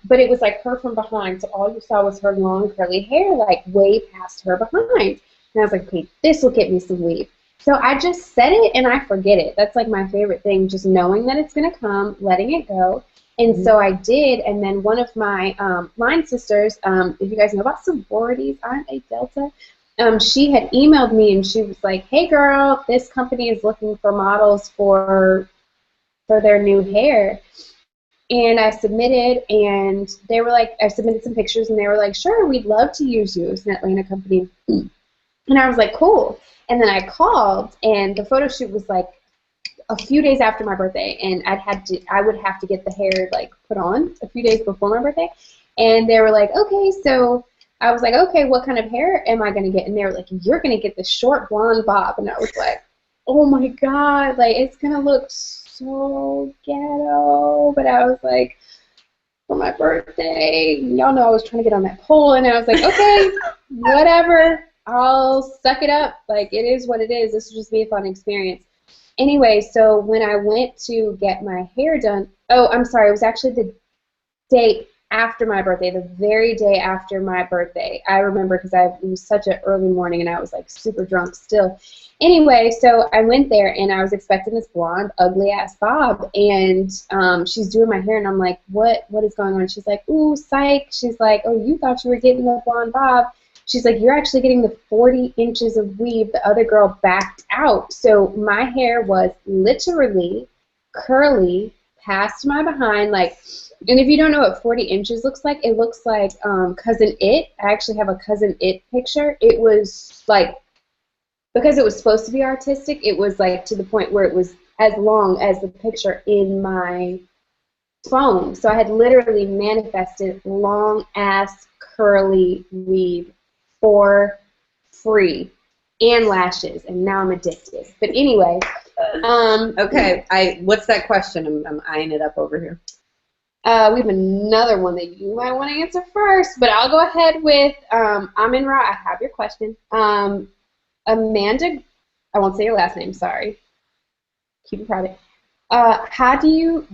but it was like her from behind, so all you saw was her long curly hair, like way past her behind. And I was like, okay, this will get me some weave. So I just set it and I forget it. That's like my favorite thing, just knowing that it's gonna come, letting it go. And so I did, and then one of my line sisters, if you guys know about sororities, I'm a Delta, she had emailed me and she was like, hey girl, this company is looking for models for their new hair. And I submitted, and they were like, I submitted some pictures, and they were like, sure, we'd love to use you. It's an Atlanta company. And I was like, cool. And then I called, and the photo shoot was like a few days after my birthday, and I would have to get the hair like put on a few days before my birthday. And they were like, okay, so I was like, okay, what kind of hair am I going to get? And they were like, you're going to get the short blonde bob. And I was like, oh my God, like it's going to look so ghetto. But I was like, for my birthday, y'all know I was trying to get on that pole, and I was like, okay, whatever, I'll suck it up. Like, it is what it is. This will just be a fun experience. Anyway, so when I went to get my hair done, oh, I'm sorry, it was actually the day after my birthday, the very day after my birthday. I remember because it was such an early morning and I was like super drunk still. Anyway, so I went there and I was expecting this blonde, ugly ass bob, and she's doing my hair and I'm like, what is going on? She's like, ooh, psych. She's like, oh, you thought you were getting the blonde bob. She's like, you're actually getting the 40 inches of weave. The other girl backed out. So my hair was literally curly past my behind, like. And if you don't know what 40 inches looks like, it looks like Cousin It. I actually have a Cousin It picture. It was like, because it was supposed to be artistic, it was like to the point where it was as long as the picture in my phone. So I had literally manifested long-ass curly weave for free and lashes, and now I'm addicted. But anyway. Okay, what's that question? I'm eyeing it up over here. We have another one that you might want to answer first, but I'll go ahead with Amin Ra. I have your question. Amanda, I won't say your last name, sorry. Keep it private. How do you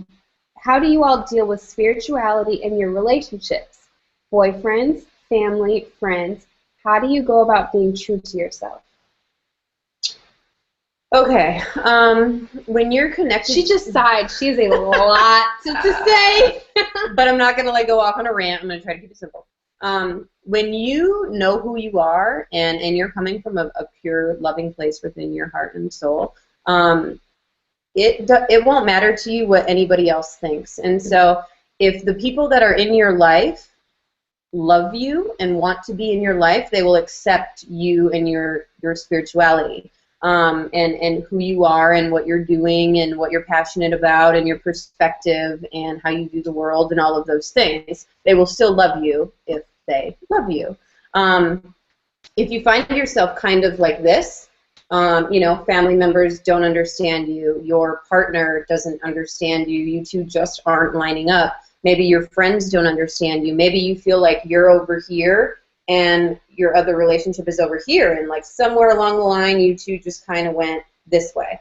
all deal with spirituality in your relationships? Boyfriends, family, friends. How do you go about being true to yourself? Okay. When you're connected, She just sighed. She has a lot to say. but I'm not gonna like go off on a rant. I'm gonna try to keep it simple. When you know who you are and you're coming from a pure loving place within your heart and soul, it won't matter to you what anybody else thinks. And so if the people that are in your life love you and want to be in your life, they will accept you and your spirituality, and who you are and what you're doing and what you're passionate about and your perspective and how you view the world and all of those things. They will still love you if they love you. If you find yourself kind of like this, family members don't understand you, your partner doesn't understand you, you two just aren't lining up. Maybe your friends don't understand you. Maybe you feel like you're over here and your other relationship is over here, and like somewhere along the line you two just kind of went this way.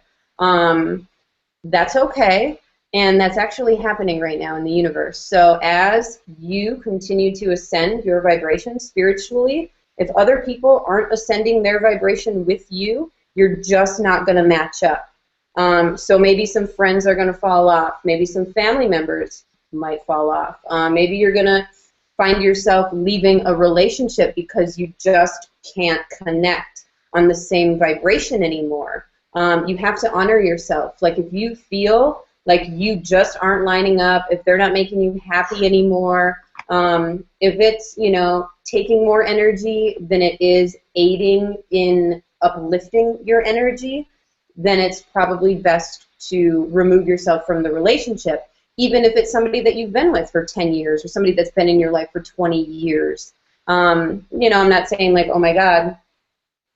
That's okay, and that's actually happening right now in the universe. So as you continue to ascend your vibration spiritually, if other people aren't ascending their vibration with you, you're just not going to match up. So maybe some friends are going to fall off. Maybe some family members might fall off. Maybe you're going to find yourself leaving a relationship because you just can't connect on the same vibration anymore. You have to honor yourself. Like if you feel like you just aren't lining up, if they're not making you happy anymore, if it's, taking more energy than it is aiding in uplifting your energy, then it's probably best to remove yourself from the relationship, even if it's somebody that you've been with for 10 years or somebody that's been in your life for 20 years. I'm not saying like, oh my God,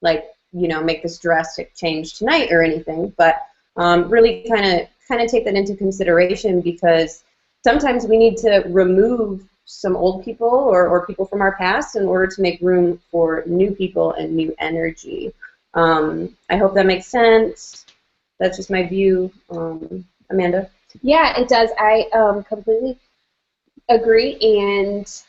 like, make this drastic change tonight or anything, but really kind of take that into consideration, because sometimes we need to remove some old people or people from our past in order to make room for new people and new energy. I hope that makes sense. That's just my view. Amanda? Yeah, it does. I completely agree, and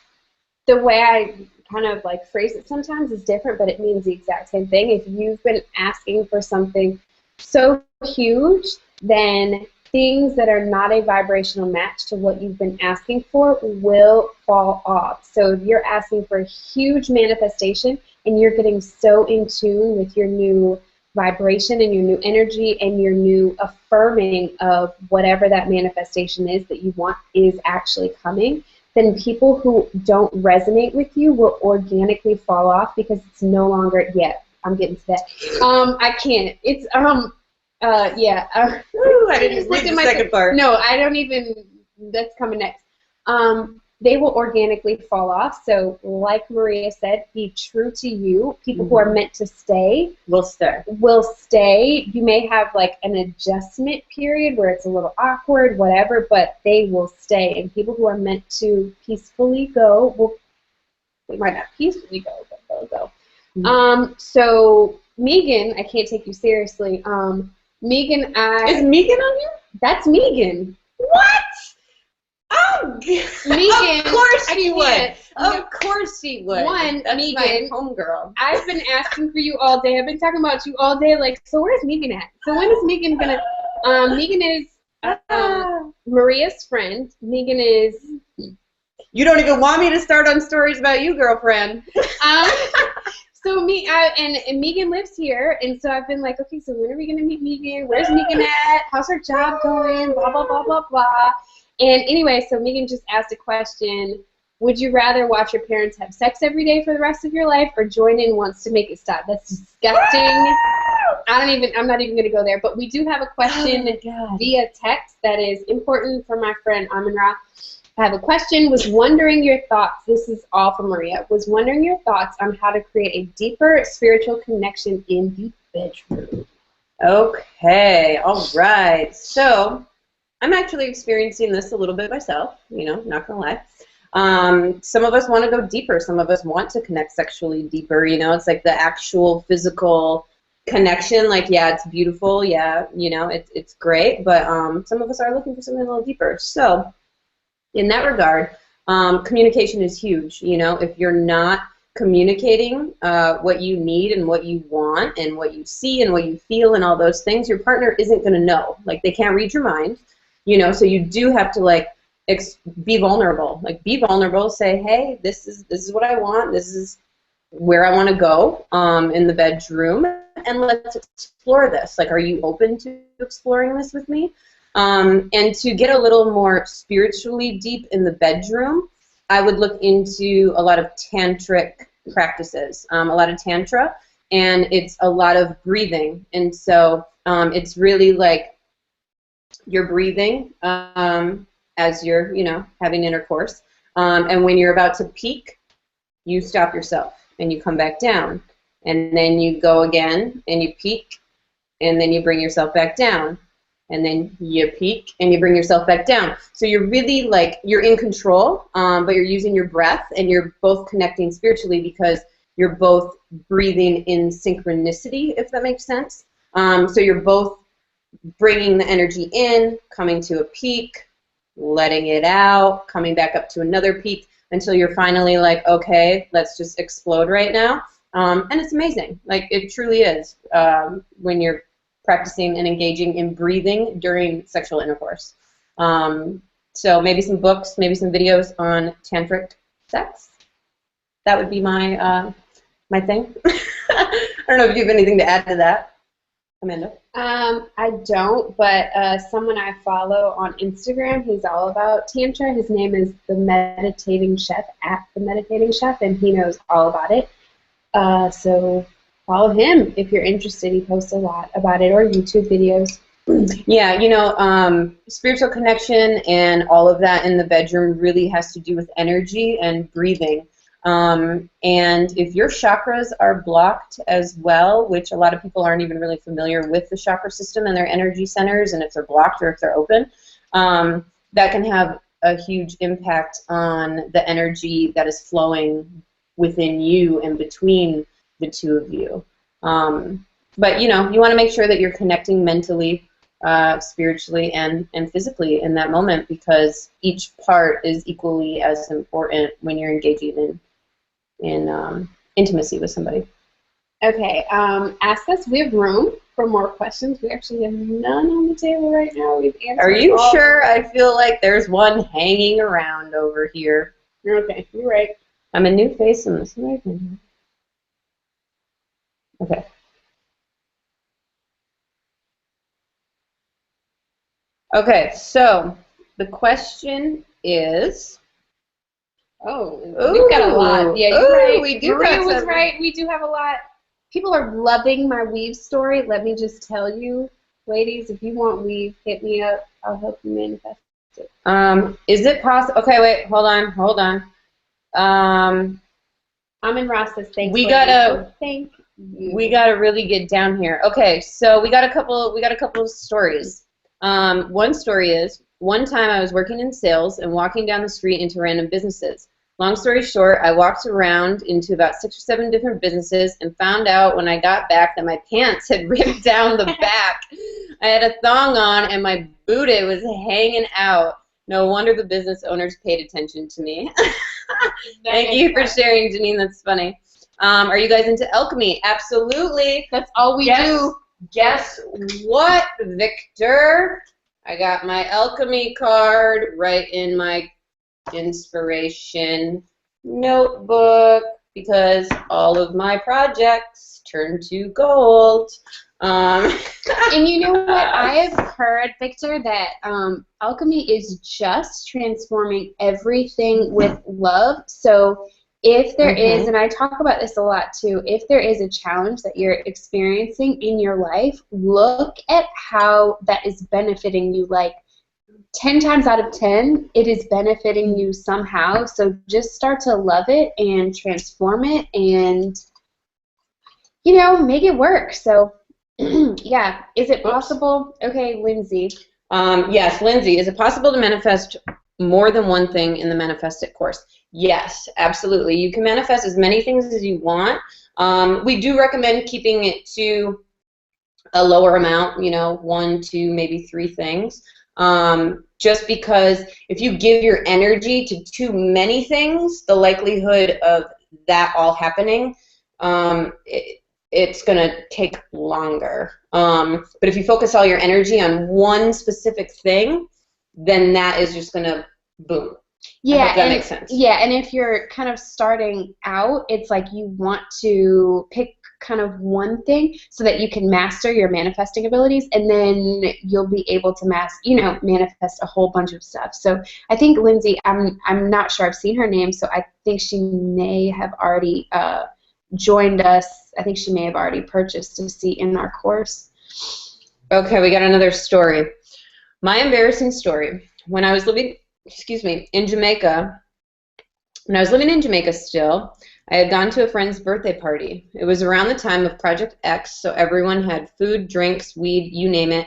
the way I kind of like phrase it sometimes is different, but it means the exact same thing. If you've been asking for something so huge, then things that are not a vibrational match to what you've been asking for will fall off. So if you're asking for a huge manifestation and you're getting so in tune with your new vibration and your new energy and your new affirming of whatever that manifestation is that you want is actually coming, then people who don't resonate with you will organically fall off because it's no longer, I'm getting to that. I can't. It's, Ooh, I didn't read the second part. No, I don't even, that's coming next. They will organically fall off. So like Maria said, be true to you. People who are meant to stay will stay. You may have like an adjustment period where it's a little awkward, whatever, but they will stay. And people who are meant to peacefully go, they might not peacefully go, but they'll go. So Megan, I can't take you seriously. Megan, Is Megan on here? That's Megan. What? Oh, Megan. Of course she would. No. Of course she would. That's Megan, my homegirl. I've been asking for you all day. I've been talking about you all day. Like, so where's Megan at? So when is Megan gonna? Megan is Maria's friend. Megan is. You don't even want me to start on stories about you, girlfriend. So and Megan lives here, and so I've been like, okay, so when are we gonna meet Megan? Where's Megan at? How's her job going? Blah blah blah blah blah. And anyway, so Megan just asked a question: would you rather watch your parents have sex every day for the rest of your life, or join in once to make it stop? That's disgusting. I'm not even gonna go there. But we do have a question via text that is important for my friend Amin-Ra. I have a question. Was wondering your thoughts. This is all from Maria. Was wondering your thoughts on how to create a deeper spiritual connection in the bedroom. Okay. All right. So I'm actually experiencing this a little bit myself. Not gonna lie. Some of us want to go deeper. Some of us want to connect sexually deeper. It's like the actual physical connection. Like, yeah, it's beautiful. Yeah, it's great. But some of us are looking for something a little deeper. So in that regard, communication is huge. If you're not communicating what you need and what you want and what you see and what you feel and all those things, your partner isn't going to know. Like, they can't read your mind, you know, so you do have to, like, be vulnerable. Like, be vulnerable, say, hey, this is what I want, this is where I want to go in the bedroom, and let's explore this. Like, are you open to exploring this with me? And to get a little more spiritually deep in the bedroom, I would look into a lot of tantric practices, a lot of tantra, and it's a lot of breathing. And so it's really like you're breathing as you're, you know, having intercourse. And when you're about to peak, you stop yourself and you come back down. And then you go again and you peak, and then you bring yourself back down. And then you peak and you bring yourself back down. So you're really like, you're in control, but you're using your breath, and you're both connecting spiritually because you're both breathing in synchronicity, if that makes sense. So you're both bringing the energy in, coming to a peak, letting it out, coming back up to another peak until you're finally like, okay, let's just explode right now. And it's amazing. Like, it truly is when you're practicing and engaging in breathing during sexual intercourse. So maybe some books, maybe some videos on tantric sex. That would be my my thing. I don't know if you have anything to add to that, Amanda. I don't, but someone I follow on Instagram, he's all about Tantra. His name is The Meditating Chef, @TheMeditatingChef, and he knows all about it. So follow him if you're interested. He posts a lot about it, or YouTube videos. Yeah, you know, spiritual connection and all of that in the bedroom really has to do with energy and breathing. And if your chakras are blocked as well, which a lot of people aren't even really familiar with the chakra system and their energy centers, and if they're blocked or if they're open, that can have a huge impact on the energy that is flowing within you and between the two of you. But, you know, you want to make sure that you're connecting mentally, spiritually, and physically in that moment, because each part is equally as important when you're engaging in intimacy with somebody. Okay, ask us. We have room for more questions. We actually have none on the table right now. We've answered. Are you sure? I feel like there's one hanging around over here. Okay, you're right. I'm a new face in this. Okay. Okay, so the question is... Oh, we've got a lot. Yeah, you're right. We do. Maria was right. We do have a lot. People are loving my weave story. Let me just tell you, ladies, if you want weave, hit me up. I'll help you manifest it. Is it possible? Okay, wait. Hold on. I'm in Ross's. Thanks. We gotta. Thank you. We gotta really get down here. Okay, so we got a couple of stories. One story is, one time I was working in sales and walking down the street into random businesses. Long story short, I walked around into about 6 or 7 different businesses and found out when I got back that my pants had ripped down the back. I had a thong on and my booty was hanging out. No wonder the business owners paid attention to me. Thank you for sharing, Janine. That's funny. Are you guys into alchemy? Absolutely. That's all we do. Guess what, Victor? I got my alchemy card right in my inspiration notebook because all of my projects turn to gold. And you know what? I have heard, Victor, that alchemy is just transforming everything with love. So if there is, and I talk about this a lot too, if there is a challenge that you're experiencing in your life, look at how that is benefiting you. Like 10 times out of 10, it is benefiting you somehow. So just start to love it and transform it and, you know, make it work. So, yeah. Is it possible? Okay, Lindsay. Yes, Lindsay, is it possible to manifest more than one thing in the Manifest It course? Yes, absolutely. You can manifest as many things as you want. We do recommend keeping it to a lower amount, you know, 1, 2, maybe 3 things. Just because if you give your energy to too many things, the likelihood of that all happening, it's going to take longer. But if you focus all your energy on one specific thing, then that is just going to boom. Yeah, I hope that makes sense. Yeah, and if you're kind of starting out, it's like you want to pick kind of one thing so that you can master your manifesting abilities, and then you'll be able to manifest a whole bunch of stuff. So I think Lindsay, I'm not sure, I've seen her name, so I think she may have already joined us. I think she may have already purchased a seat in our course. Okay, we got another story. My embarrassing story. When I was living in Jamaica, when I was living in Jamaica still, I had gone to a friend's birthday party. It was around the time of Project X, so everyone had food, drinks, weed, you name it.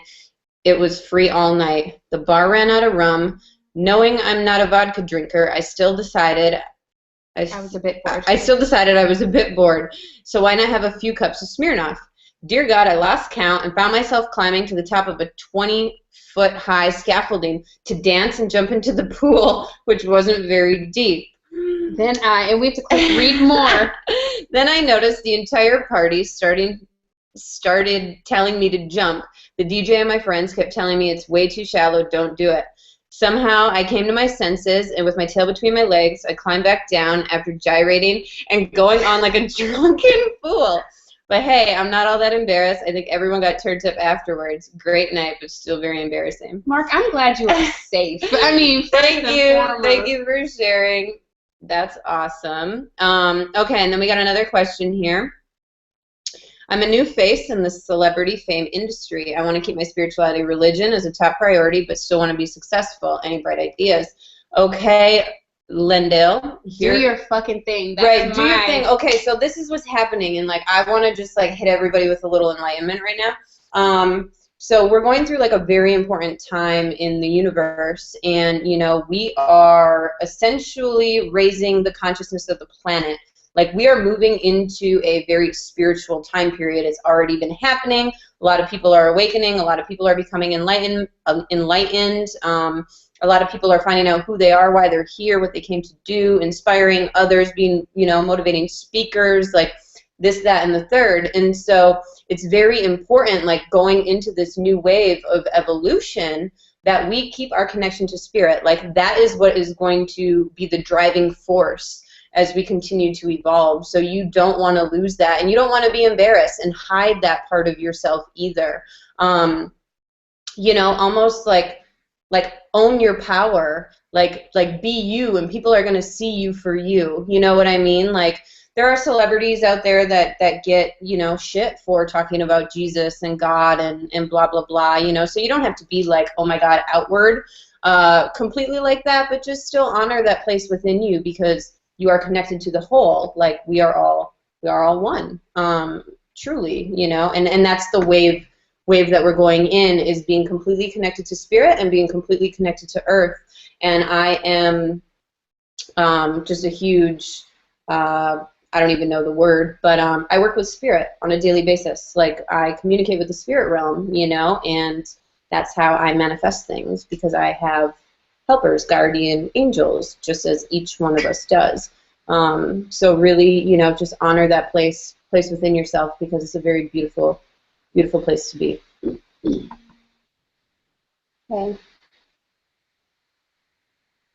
It was free all night. The bar ran out of rum. Knowing I'm not a vodka drinker, I still decided I was a bit bored. I was a bit bored. So why not have a few cups of Smirnoff? Dear God, I lost count and found myself climbing to the top of a 20-foot-high scaffolding to dance and jump into the pool, which wasn't very deep. And we have to click read more. Then I noticed the entire party started telling me to jump. The DJ and my friends kept telling me it's way too shallow, don't do it. Somehow I came to my senses, and with my tail between my legs, I climbed back down after gyrating and going on like a drunken fool. But hey, I'm not all that embarrassed. I think everyone got turned up afterwards. Great night, but still very embarrassing. Mark, I'm glad you were safe. I mean, thank you for sharing. That's awesome. Okay, and then we got another question here. I'm a new face in the celebrity fame industry. I want to keep my spirituality religion as a top priority, but still want to be successful. Any bright ideas? Okay, Lendale. Do your fucking thing. Right, do your thing. Okay, so this is what's happening, and like I want to just like hit everybody with a little enlightenment right now. So we're going through like a very important time in the universe, and we are essentially raising the consciousness of the planet. Like we are moving into a very spiritual time period. It's already been happening. A lot of people are awakening. A lot of people are becoming enlightened. A lot of people are finding out who they are, why they're here, what they came to do, inspiring others, being, motivating speakers, like this, that, and the third. And so it's very important, like going into this new wave of evolution, that we keep our connection to spirit. Like that is what is going to be the driving force as we continue to evolve. So you don't want to lose that, and you don't want to be embarrassed and hide that part of yourself either. Almost like own your power, like be you, and people are going to see you for you. You know what I mean? Like there are celebrities out there that get, shit for talking about Jesus and God and blah, blah, blah, so you don't have to be like, oh my God, outward completely like that, but just still honor that place within you, because you are connected to the whole. Like we are all one, truly, and that's the wave that we're going in, is being completely connected to spirit and being completely connected to earth. And I am just a huge, I don't even know the word, but I work with spirit on a daily basis. Like I communicate with the spirit realm, and that's how I manifest things, because I have helpers, guardian angels, just as each one of us does. So really, just honor that place within yourself, because it's a very beautiful place to be. Okay.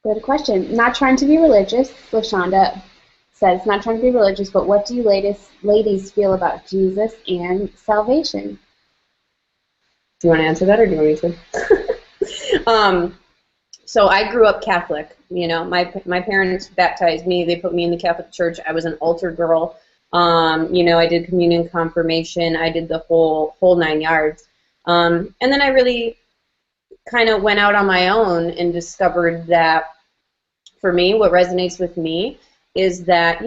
Good question. Not trying to be religious, LaShonda says, not trying to be religious, but what do you ladies feel about Jesus and salvation? Do you want to answer that, or do you want me to? So I grew up Catholic. My parents baptized me. They put me in the Catholic Church. I was an altar girl. I did communion, confirmation. I did the whole 9 yards. And then I really kind of went out on my own and discovered that for me, what resonates with me is that,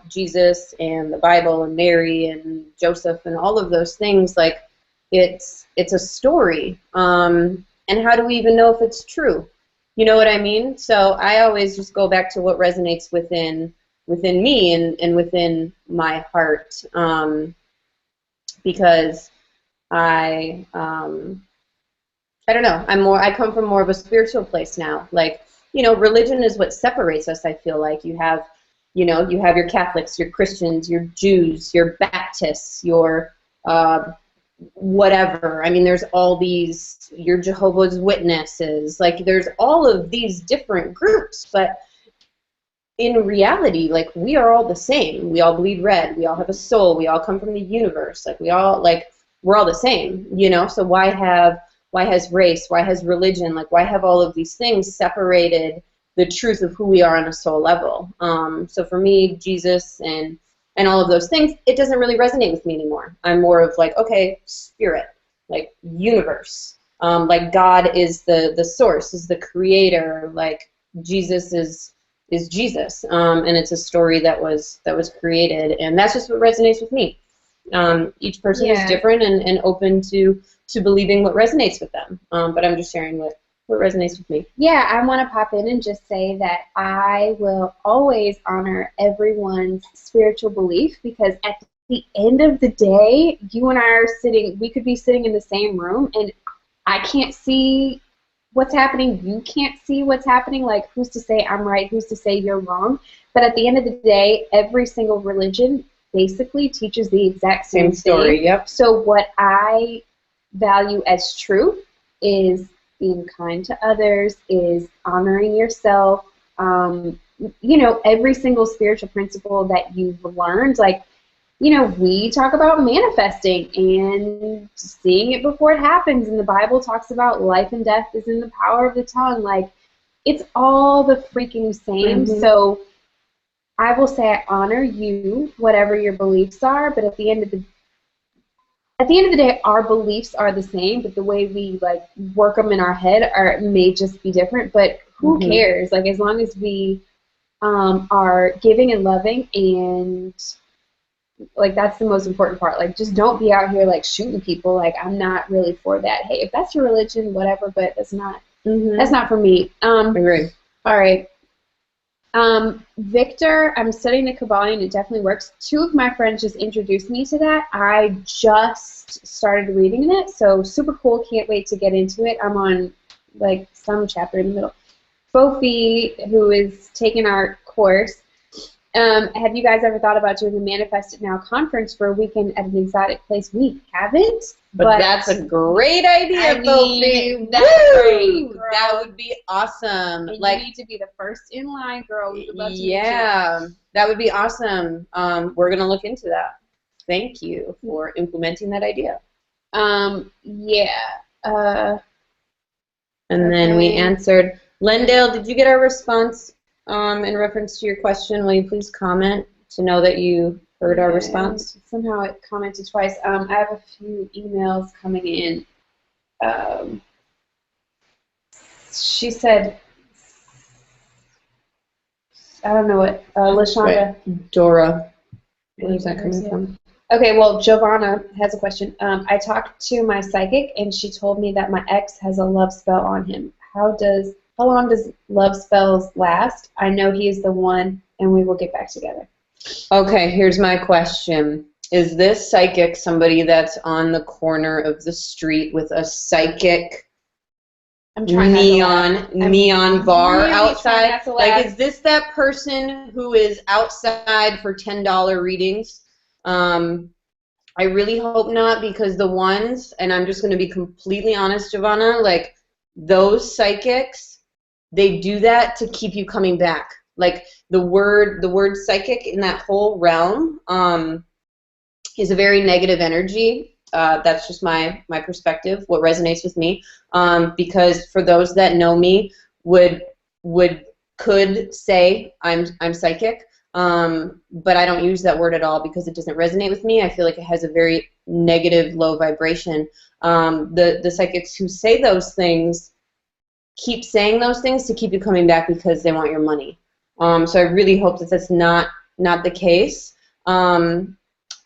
Jesus and the Bible and Mary and Joseph and all of those things, like it's a story. And how do we even know if it's true? You know what I mean? So I always just go back to what resonates within me and within my heart, because I don't know. I come from more of a spiritual place now. Like, religion is what separates us. I feel like you have You know, you have your Catholics, your Christians, your Jews, your Baptists, your whatever. I mean, there's all these, your Jehovah's Witnesses. Like, there's all of these different groups, but in reality, like, we are all the same. We all bleed red. We all have a soul. We all come from the universe. Like, we're all the same, you know? So why has race, why has religion, like, why have all of these things separated the truth of who we are on a soul level? So for me, Jesus and all of those things, it doesn't really resonate with me anymore. I'm more of like, okay, spirit, like universe, like God is the source, is the creator, like Jesus is Jesus, and it's a story that was created, and that's just what resonates with me. Each person is different and open to believing what resonates with them, but I'm just sharing what resonates with me. Yeah, I want to pop in and just say that I will always honor everyone's spiritual belief, because at the end of the day, you and I are we could be sitting in the same room, and I can't see what's happening, you can't see what's happening. Like, who's to say I'm right, who's to say you're wrong? But at the end of the day, every single religion basically teaches the exact same story. thing. Yep. So what I value as truth is being kind to others, is honoring yourself. You know, every single spiritual principle that you've learned, like, you know, we talk about manifesting and seeing it before it happens, and the Bible talks about life and death is in the power of the tongue. Like, it's all the freaking same. Mm-hmm. So I will say I honor you, whatever your beliefs are, but at the end of the day, our beliefs are the same, but the way we like work them in our head may just be different. But who Mm-hmm. cares? Like, as long as we are giving and loving, and like, that's the most important part. Like, just don't be out here like shooting people. Like, I'm not really for that. Hey, if that's your religion, whatever, but that's not for me. Agree. All right. Victor, I'm studying the Kabbalah, and it definitely works. 2 of my friends just introduced me to that. I just started reading it, so super cool. Can't wait to get into it. I'm on like some chapter in the middle. Fofi, who is taking our course, have you guys ever thought about doing a Manifest It Now conference for a weekend at an exotic place? We haven't. But that's a great idea, Fofi. That's great, girl. That would be awesome. And like, you need to be the first in line, girl. We would love to meet yeah, that would be awesome. We're going to look into that. Thank you for implementing that idea. Yeah. And then we answered. Lendale, did you get our response in reference to your question? Will you please comment to know that you heard our response? Somehow it commented twice. I have a few emails coming in. She said, I don't know what, LaShonda. Wait, Dora. Where is that coming from? Okay, well, Giovanna has a question. I talked to my psychic, and she told me that my ex has a love spell on him. How long does love spells last? I know he is the one, and we will get back together. Okay, here's my question. Is this psychic somebody that's on the corner of the street with a psychic neon bar really outside? Like, is this that person who is outside for $10 readings? I really hope not, because the ones, and I'm just going to be completely honest, Giovanna, like, those psychics, they do that to keep you coming back. Like, the word psychic in that whole realm is a very negative energy. That's just my perspective, what resonates with me. Because for those that know me, could say I'm psychic, but I don't use that word at all because it doesn't resonate with me. I feel like it has a very negative, low vibration. The psychics who say those things keep saying those things to keep you coming back because they want your money. So I really hope that that's not the case.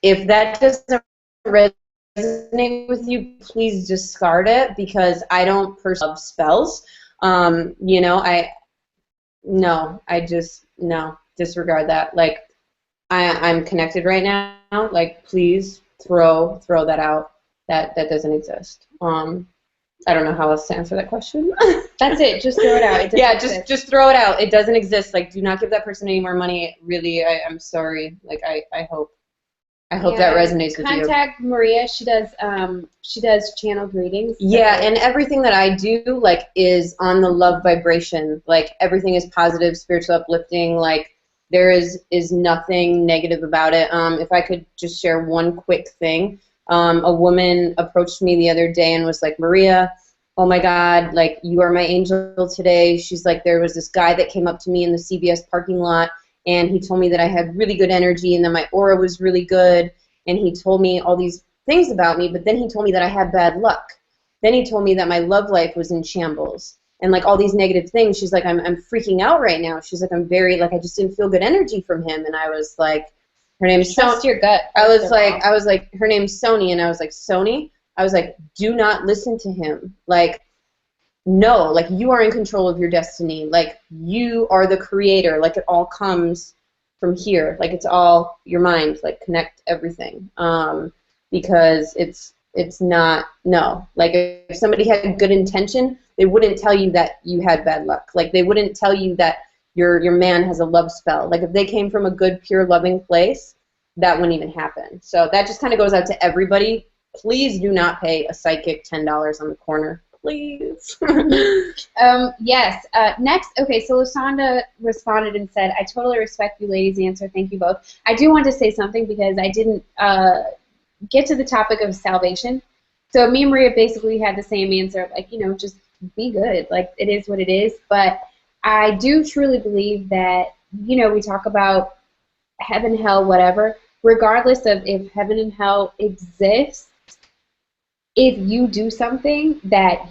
If that doesn't resonate with you, please discard it, because I don't personally love spells. You know, disregard that. Like, I'm connected right now. Like, please throw that out. That doesn't exist. I don't know how else to answer that question. That's it. Just throw it out. It Yeah, exist. just throw it out. It doesn't exist. Like, do not give that person any more money. Really, I'm sorry. Like, I hope that resonates with you. Contact Maria. She does channel readings. So. Yeah, and everything that I do, like, is on the love vibration. Like, everything is positive, spiritual, uplifting. Like, there is nothing negative about it. If I could just share one quick thing. A woman approached me the other day and was like, Maria, oh my God, like, you are my angel today. She's like, there was this guy that came up to me in the CVS parking lot, and he told me that I had really good energy and that my aura was really good, and he told me all these things about me, but then he told me that I had bad luck. Then he told me that my love life was in shambles, and like all these negative things. She's like, I'm freaking out right now. She's like, I'm very, like, I just didn't feel good energy from him. And I was like, her name's Trust your gut. I was like, her name's Sony, and I was like, Sony? I was like, do not listen to him. Like, no, like, you are in control of your destiny. Like, you are the creator. Like, it all comes from here. Like, it's all your mind. Like, connect everything. Because it's not, no. Like, if somebody had good intention, they wouldn't tell you that you had bad luck. Like, they wouldn't tell you that your man has a love spell. Like, if they came from a good, pure, loving place, that wouldn't even happen. So that just kind of goes out to everybody. Please do not pay a psychic $10 on the corner. Please. Yes. Next, okay, so Lasanda responded and said, I totally respect you ladies' answer. Thank you both. I do want to say something because I didn't get to the topic of salvation. So me and Maria basically had the same answer, like, just be good. Like, it is what it is. But I do truly believe that, we talk about heaven, hell, whatever, regardless of if heaven and hell exist, if you do something that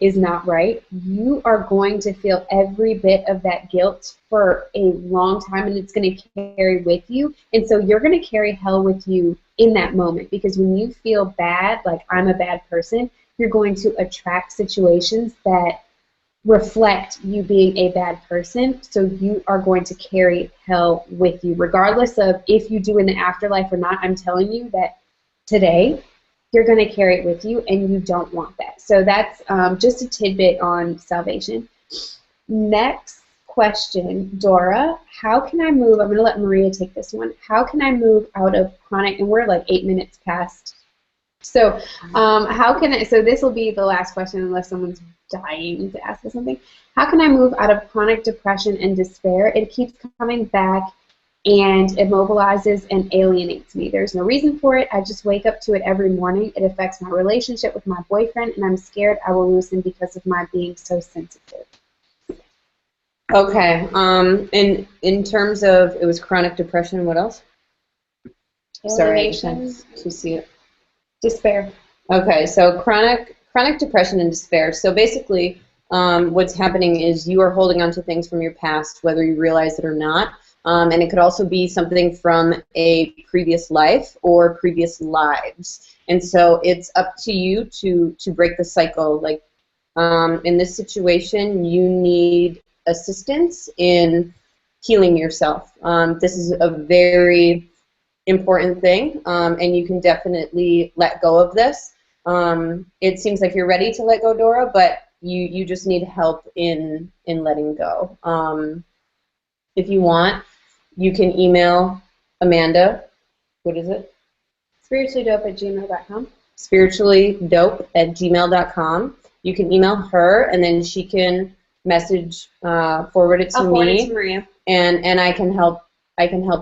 is not right, you are going to feel every bit of that guilt for a long time, and it's going to carry with you. And so you're going to carry hell with you in that moment, because when you feel bad, like I'm a bad person, you're going to attract situations that reflect you being a bad person. So you are going to carry hell with you, regardless of if you do in the afterlife or not. I'm telling you that today, you're going to carry it with you, and you don't want that. So that's just a tidbit on salvation. Next question, Dora. How can I move? I'm going to let Maria take this one. How can I move out of chronic? And we're like 8 minutes past. So how can I? So this will be the last question, unless someone's dying to ask us something. How can I move out of chronic depression and despair? It keeps coming back, and it immobilizes and alienates me. There's no reason for it. I just wake up to it every morning. It affects my relationship with my boyfriend, and I'm scared I will lose him because of my being so sensitive. Okay. In terms of, it was chronic depression. What else? Alienation. Sorry, to see it. Despair. Okay. So chronic depression and despair. So basically, what's happening is you are holding on to things from your past, whether you realize it or not. And it could also be something from a previous life or previous lives. And so it's up to you to break the cycle. Like, in this situation, you need assistance in healing yourself. This is a very important thing, and you can definitely let go of this. It seems like you're ready to let go, Dora, but you just need help in letting go. If you want, you can email Amanda. What is it? spirituallydope@gmail.com. spirituallydope@gmail.com. You can email her, and then she can message, forward it to I'll forward me, it to Maria. and I can help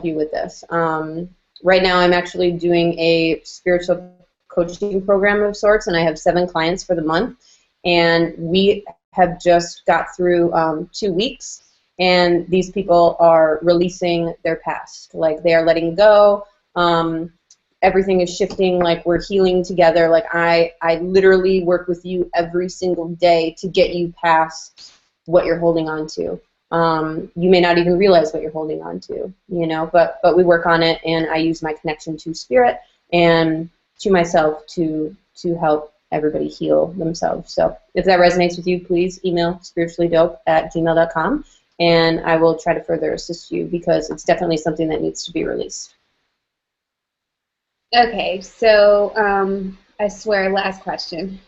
you with this. Right now, I'm actually doing a spiritual coaching program of sorts, and I have 7 clients for the month, and we have just got through 2 weeks. And these people are releasing their past. Like, they are letting go. Everything is shifting. Like, we're healing together. Like, I literally work with you every single day to get you past what you're holding on to. You may not even realize what you're holding on to, but we work on it, and I use my connection to spirit and to myself to help everybody heal themselves. So if that resonates with you, please email spirituallydope@gmail.com. And I will try to further assist you, because it's definitely something that needs to be released. Okay, so I swear, last question.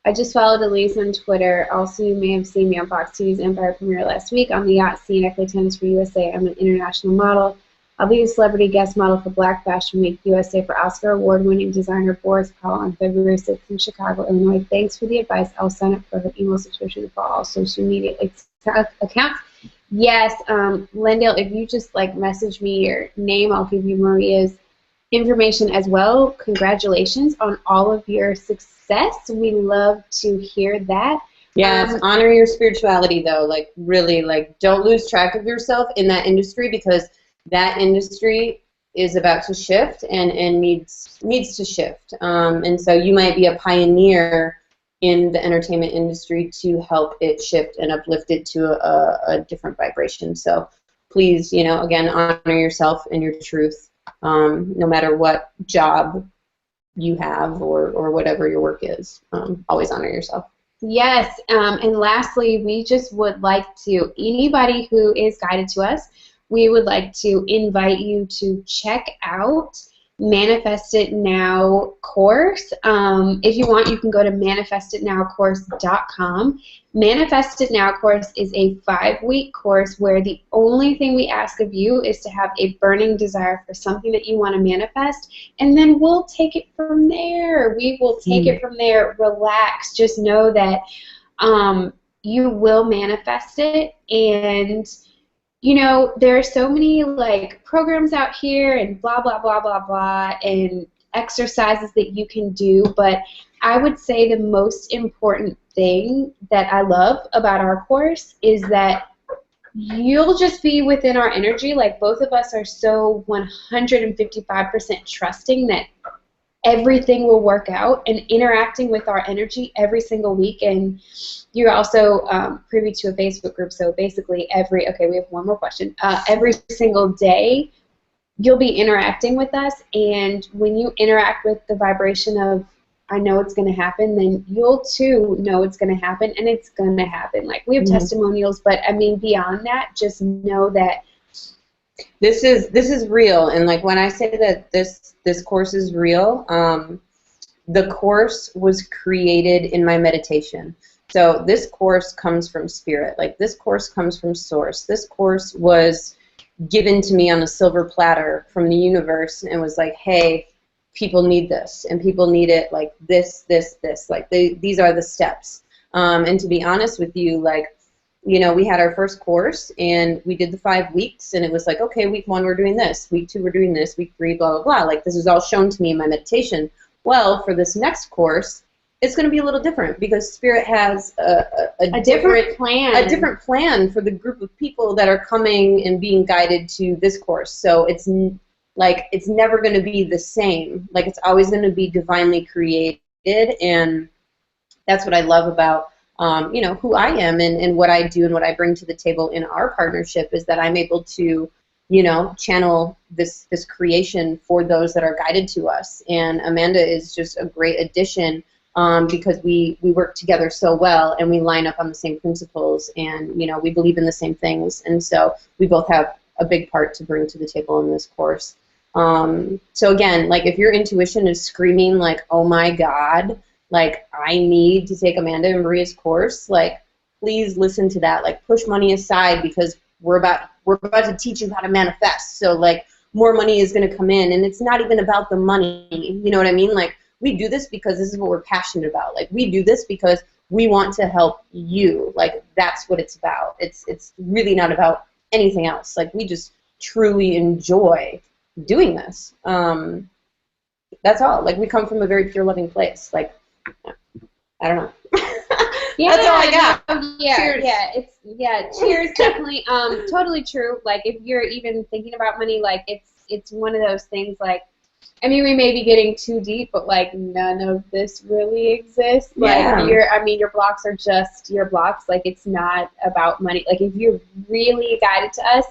I just followed Elise on Twitter. Also, you may have seen me on Fox TV's Empire premiere last week on the yacht scene. I play tennis for USA. I'm an international model. I'll be a celebrity guest model for Black Fashion Week USA for Oscar award-winning designer Boris Paul on February 6th in Chicago, Illinois. Thanks for the advice. I'll sign up for her email subscription for all social media accounts. Yes, Lendale, if you just like message me your name, I'll give you Maria's information as well. Congratulations on all of your success. We love to hear that. Yes, honor your spirituality though. Like really, like don't lose track of yourself in that industry, because that industry is about to shift and needs to shift. And so you might be a pioneer in the entertainment industry to help it shift and uplift it to a different vibration. So please, you know, again, honor yourself and your truth, no matter what job you have or whatever your work is. Always honor yourself. Yes, and lastly, we just would like to, anybody who is guided to us, we would like to invite you to check out Manifest It Now course. If you want, you can go to manifestitnowcourse.com. Manifest It Now course is a 5-week course where the only thing we ask of you is to have a burning desire for something that you want to manifest, and then we'll take it from there. We will take it from there. Relax. Just know that you will manifest it, and you know, there are so many like programs out here and blah, blah, blah, blah, blah, and exercises that you can do, but I would say the most important thing that I love about our course is that you'll just be within our energy. Like both of us are so 155% trusting that everything will work out, and interacting with our energy every single week. And you're also privy to a Facebook group, so basically we have one more question. Every single day you'll be interacting with us, and when you interact with the vibration of I know it's going to happen, then you'll too know it's going to happen, and it's going to happen. Like we have testimonials, but I mean beyond that, just know that this is real. And like when I say that this course is real, the course was created in my meditation. So this course comes from spirit. Like this course comes from source. This course was given to me on a silver platter from the universe and was like, hey, people need this, and people need it like this. Like these are the steps. And to be honest with you, like, you know, we had our first course and we did the 5 weeks, and it was like, okay, week 1 we're doing this, week 2 we're doing this, week 3 blah blah blah. Like this is all shown to me in my meditation. Well, for this next course, it's going to be a little different because Spirit has a different plan for the group of people that are coming and being guided to this course. So it's like it's never going to be the same. Like it's always going to be divinely created, and that's what I love about you know, who I am and what I do and what I bring to the table in our partnership is that I'm able to, you know, channel this creation for those that are guided to us. And Amanda is just a great addition because we work together so well, and we line up on the same principles, and, you know, we believe in the same things. And so we both have a big part to bring to the table in this course. So again, like if your intuition is screaming like, oh my God, like I need to take Amanda and Maria's course, like please listen to that. Like push money aside, because we're about to teach you how to manifest. So like more money is going to come in, and it's not even about the money. You know what I mean? Like we do this because this is what we're passionate about. Like we do this because we want to help you. Like that's what it's about. It's really not about anything else. Like we just truly enjoy doing this. That's all. Like we come from a very pure, loving place. Like I don't know. Yeah, that's all I got. Cheers. Cheers, definitely. Totally true. Like if you're even thinking about money, like it's one of those things. Like, I mean, we may be getting too deep, but like none of this really exists. Like your blocks are just your blocks. Like it's not about money. Like if you're really guided to us,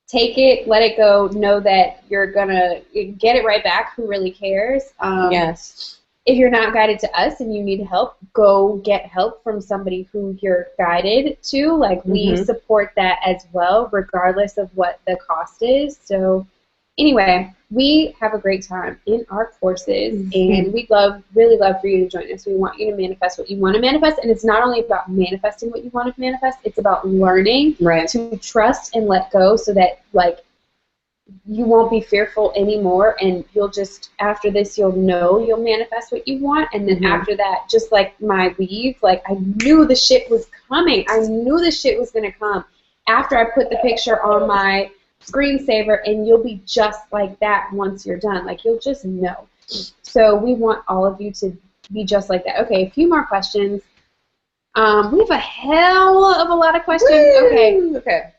take it, let it go. Know that you're gonna get it right back. Who really cares? Yes. If you're not guided to us and you need help, go get help from somebody who you're guided to. Like we support that as well, regardless of what the cost is. So Anyway, we have a great time in our courses, and we'd really love for you to join us. We want you to manifest what you want to manifest, and it's not only about manifesting what you want to manifest, it's about learning to trust and let go so that, like, you won't be fearful anymore, and you'll just, after this, you'll know you'll manifest what you want, and then after that, just like my weave, like, I knew the shit was coming. I knew the shit was going to come after I put the picture on my screensaver, and you'll be just like that once you're done. Like, you'll just know. So we want all of you to be just like that. Okay, a few more questions. We have a hell of a lot of questions. Woo! Okay.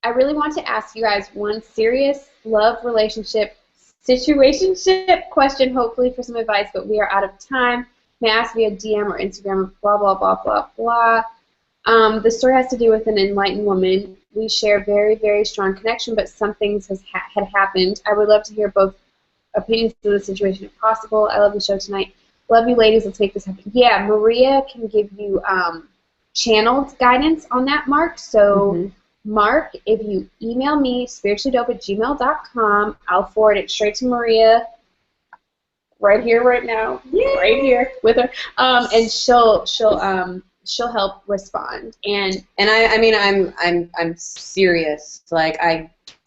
I really want to ask you guys one serious love relationship situationship question, hopefully for some advice, but we are out of time. May I ask via DM or Instagram, blah, blah, blah, blah, blah. The story has to do with an enlightened woman. We share very, very strong connection, but some things had happened. I would love to hear both opinions of the situation if possible. I love the show tonight. Love you, ladies. Let's make this happen. Yeah, Maria can give you channeled guidance on that, Mark. So, Mark, if you email me, spirituallydope@gmail.com, I'll forward it straight to Maria right here, right now, right here with her, and she'll help respond. And I mean, I'm serious. Like,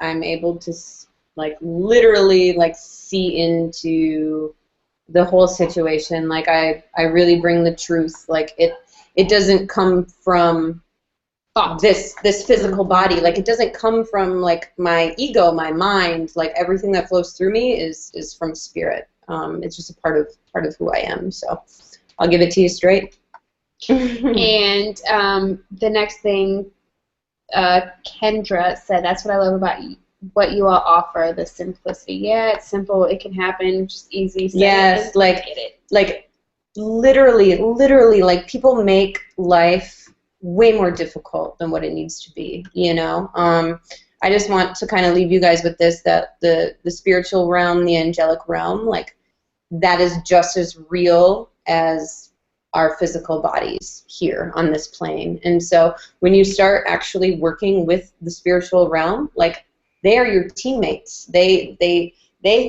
I'm able to, like, literally, like, see into the whole situation. Like, I really bring the truth. Like, it doesn't come from this physical body. Like, it doesn't come from, like, my ego, my mind. Like, everything that flows through me is from spirit. It's just a part of who I am. So I'll give it to you straight. And the next thing, Kendra said, that's what I love about what you all offer, the simplicity. Yeah, it's simple. It can happen. Just easy. Yes, like literally, like, people make life way more difficult than what it needs to be, you know? I just want to kind of leave you guys with this, that the spiritual realm, the angelic realm, like, that is just as real as our physical bodies here on this plane. And so when you start actually working with the spiritual realm, like, they are your teammates. They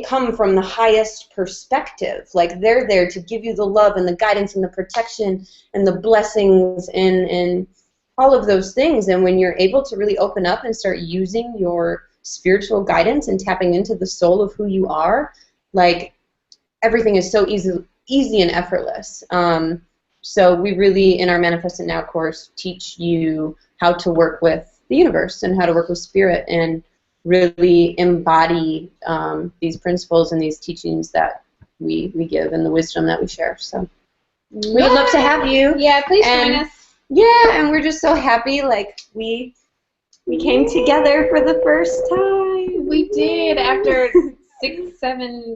come from the highest perspective. Like, they're there to give you the love and the guidance and the protection and the blessings and all of those things. And when you're able to really open up and start using your spiritual guidance and tapping into the soul of who you are, like, everything is so easy and effortless. So we really, in our Manifest It Now course, teach you how to work with the universe and how to work with spirit and really embody these principles and these teachings that we give and the wisdom that we share. So we would love to have you. Yeah, please join us. Yeah, and we're just so happy, like, we came together for the first time. We did, after 7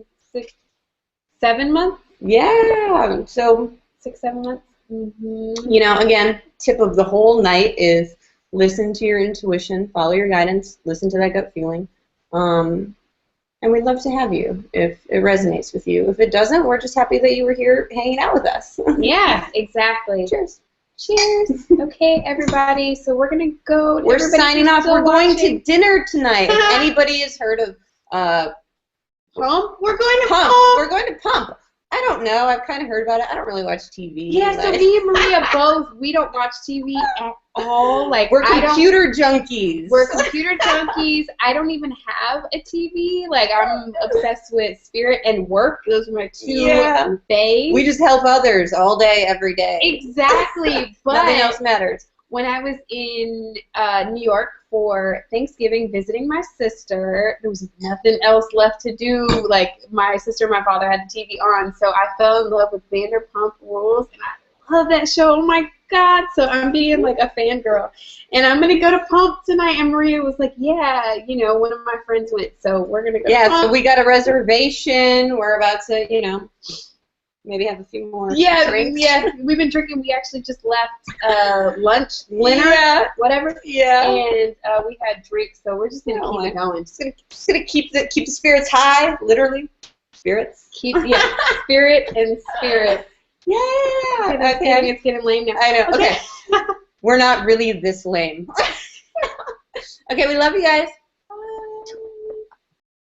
months? Yeah, so 6-7 months. You know, again, tip of the whole night is listen to your intuition, follow your guidance, listen to that gut feeling. And we'd love to have you if it resonates with you. If it doesn't, we're just happy that you were here hanging out with us. Yeah, exactly. Cheers. Cheers. Okay, everybody. So we're going to go. We're signing off. We're going to dinner tonight. If anybody has heard of Pump? We're going to Pump. Pump. We're going to Pump. I don't know. I've kind of heard about it. I don't really watch TV. Yeah, so me and Maria both, we don't watch TV at all. Like, we're computer junkies. We're computer junkies. I don't even have a TV. Like, I'm obsessed with spirit and work. Those are my two bays. We just help others all day, every day. Exactly. But nothing else matters. When I was in New York for Thanksgiving visiting my sister, there was nothing else left to do. Like, my sister and my father had the TV on, so I fell in love with Vanderpump Rules, and I love that show. Oh my God! So I'm being like a fangirl, and I'm gonna go to Pump tonight. And Maria was like, "Yeah, you know, one of my friends went, so we're gonna go." Yeah, to Pump. So we got a reservation. We're about to, you know, maybe have a few more drinks. Yeah, we've been drinking. We actually just left lunch, dinner, whatever. Yeah. And we had drinks, so we're just going to keep it going. Just gonna keep the spirits high, literally. Spirits. Spirit and spirit. Yeah. Okay. It's getting lame now. I know. Okay. We're not really this lame. Okay, we love you guys.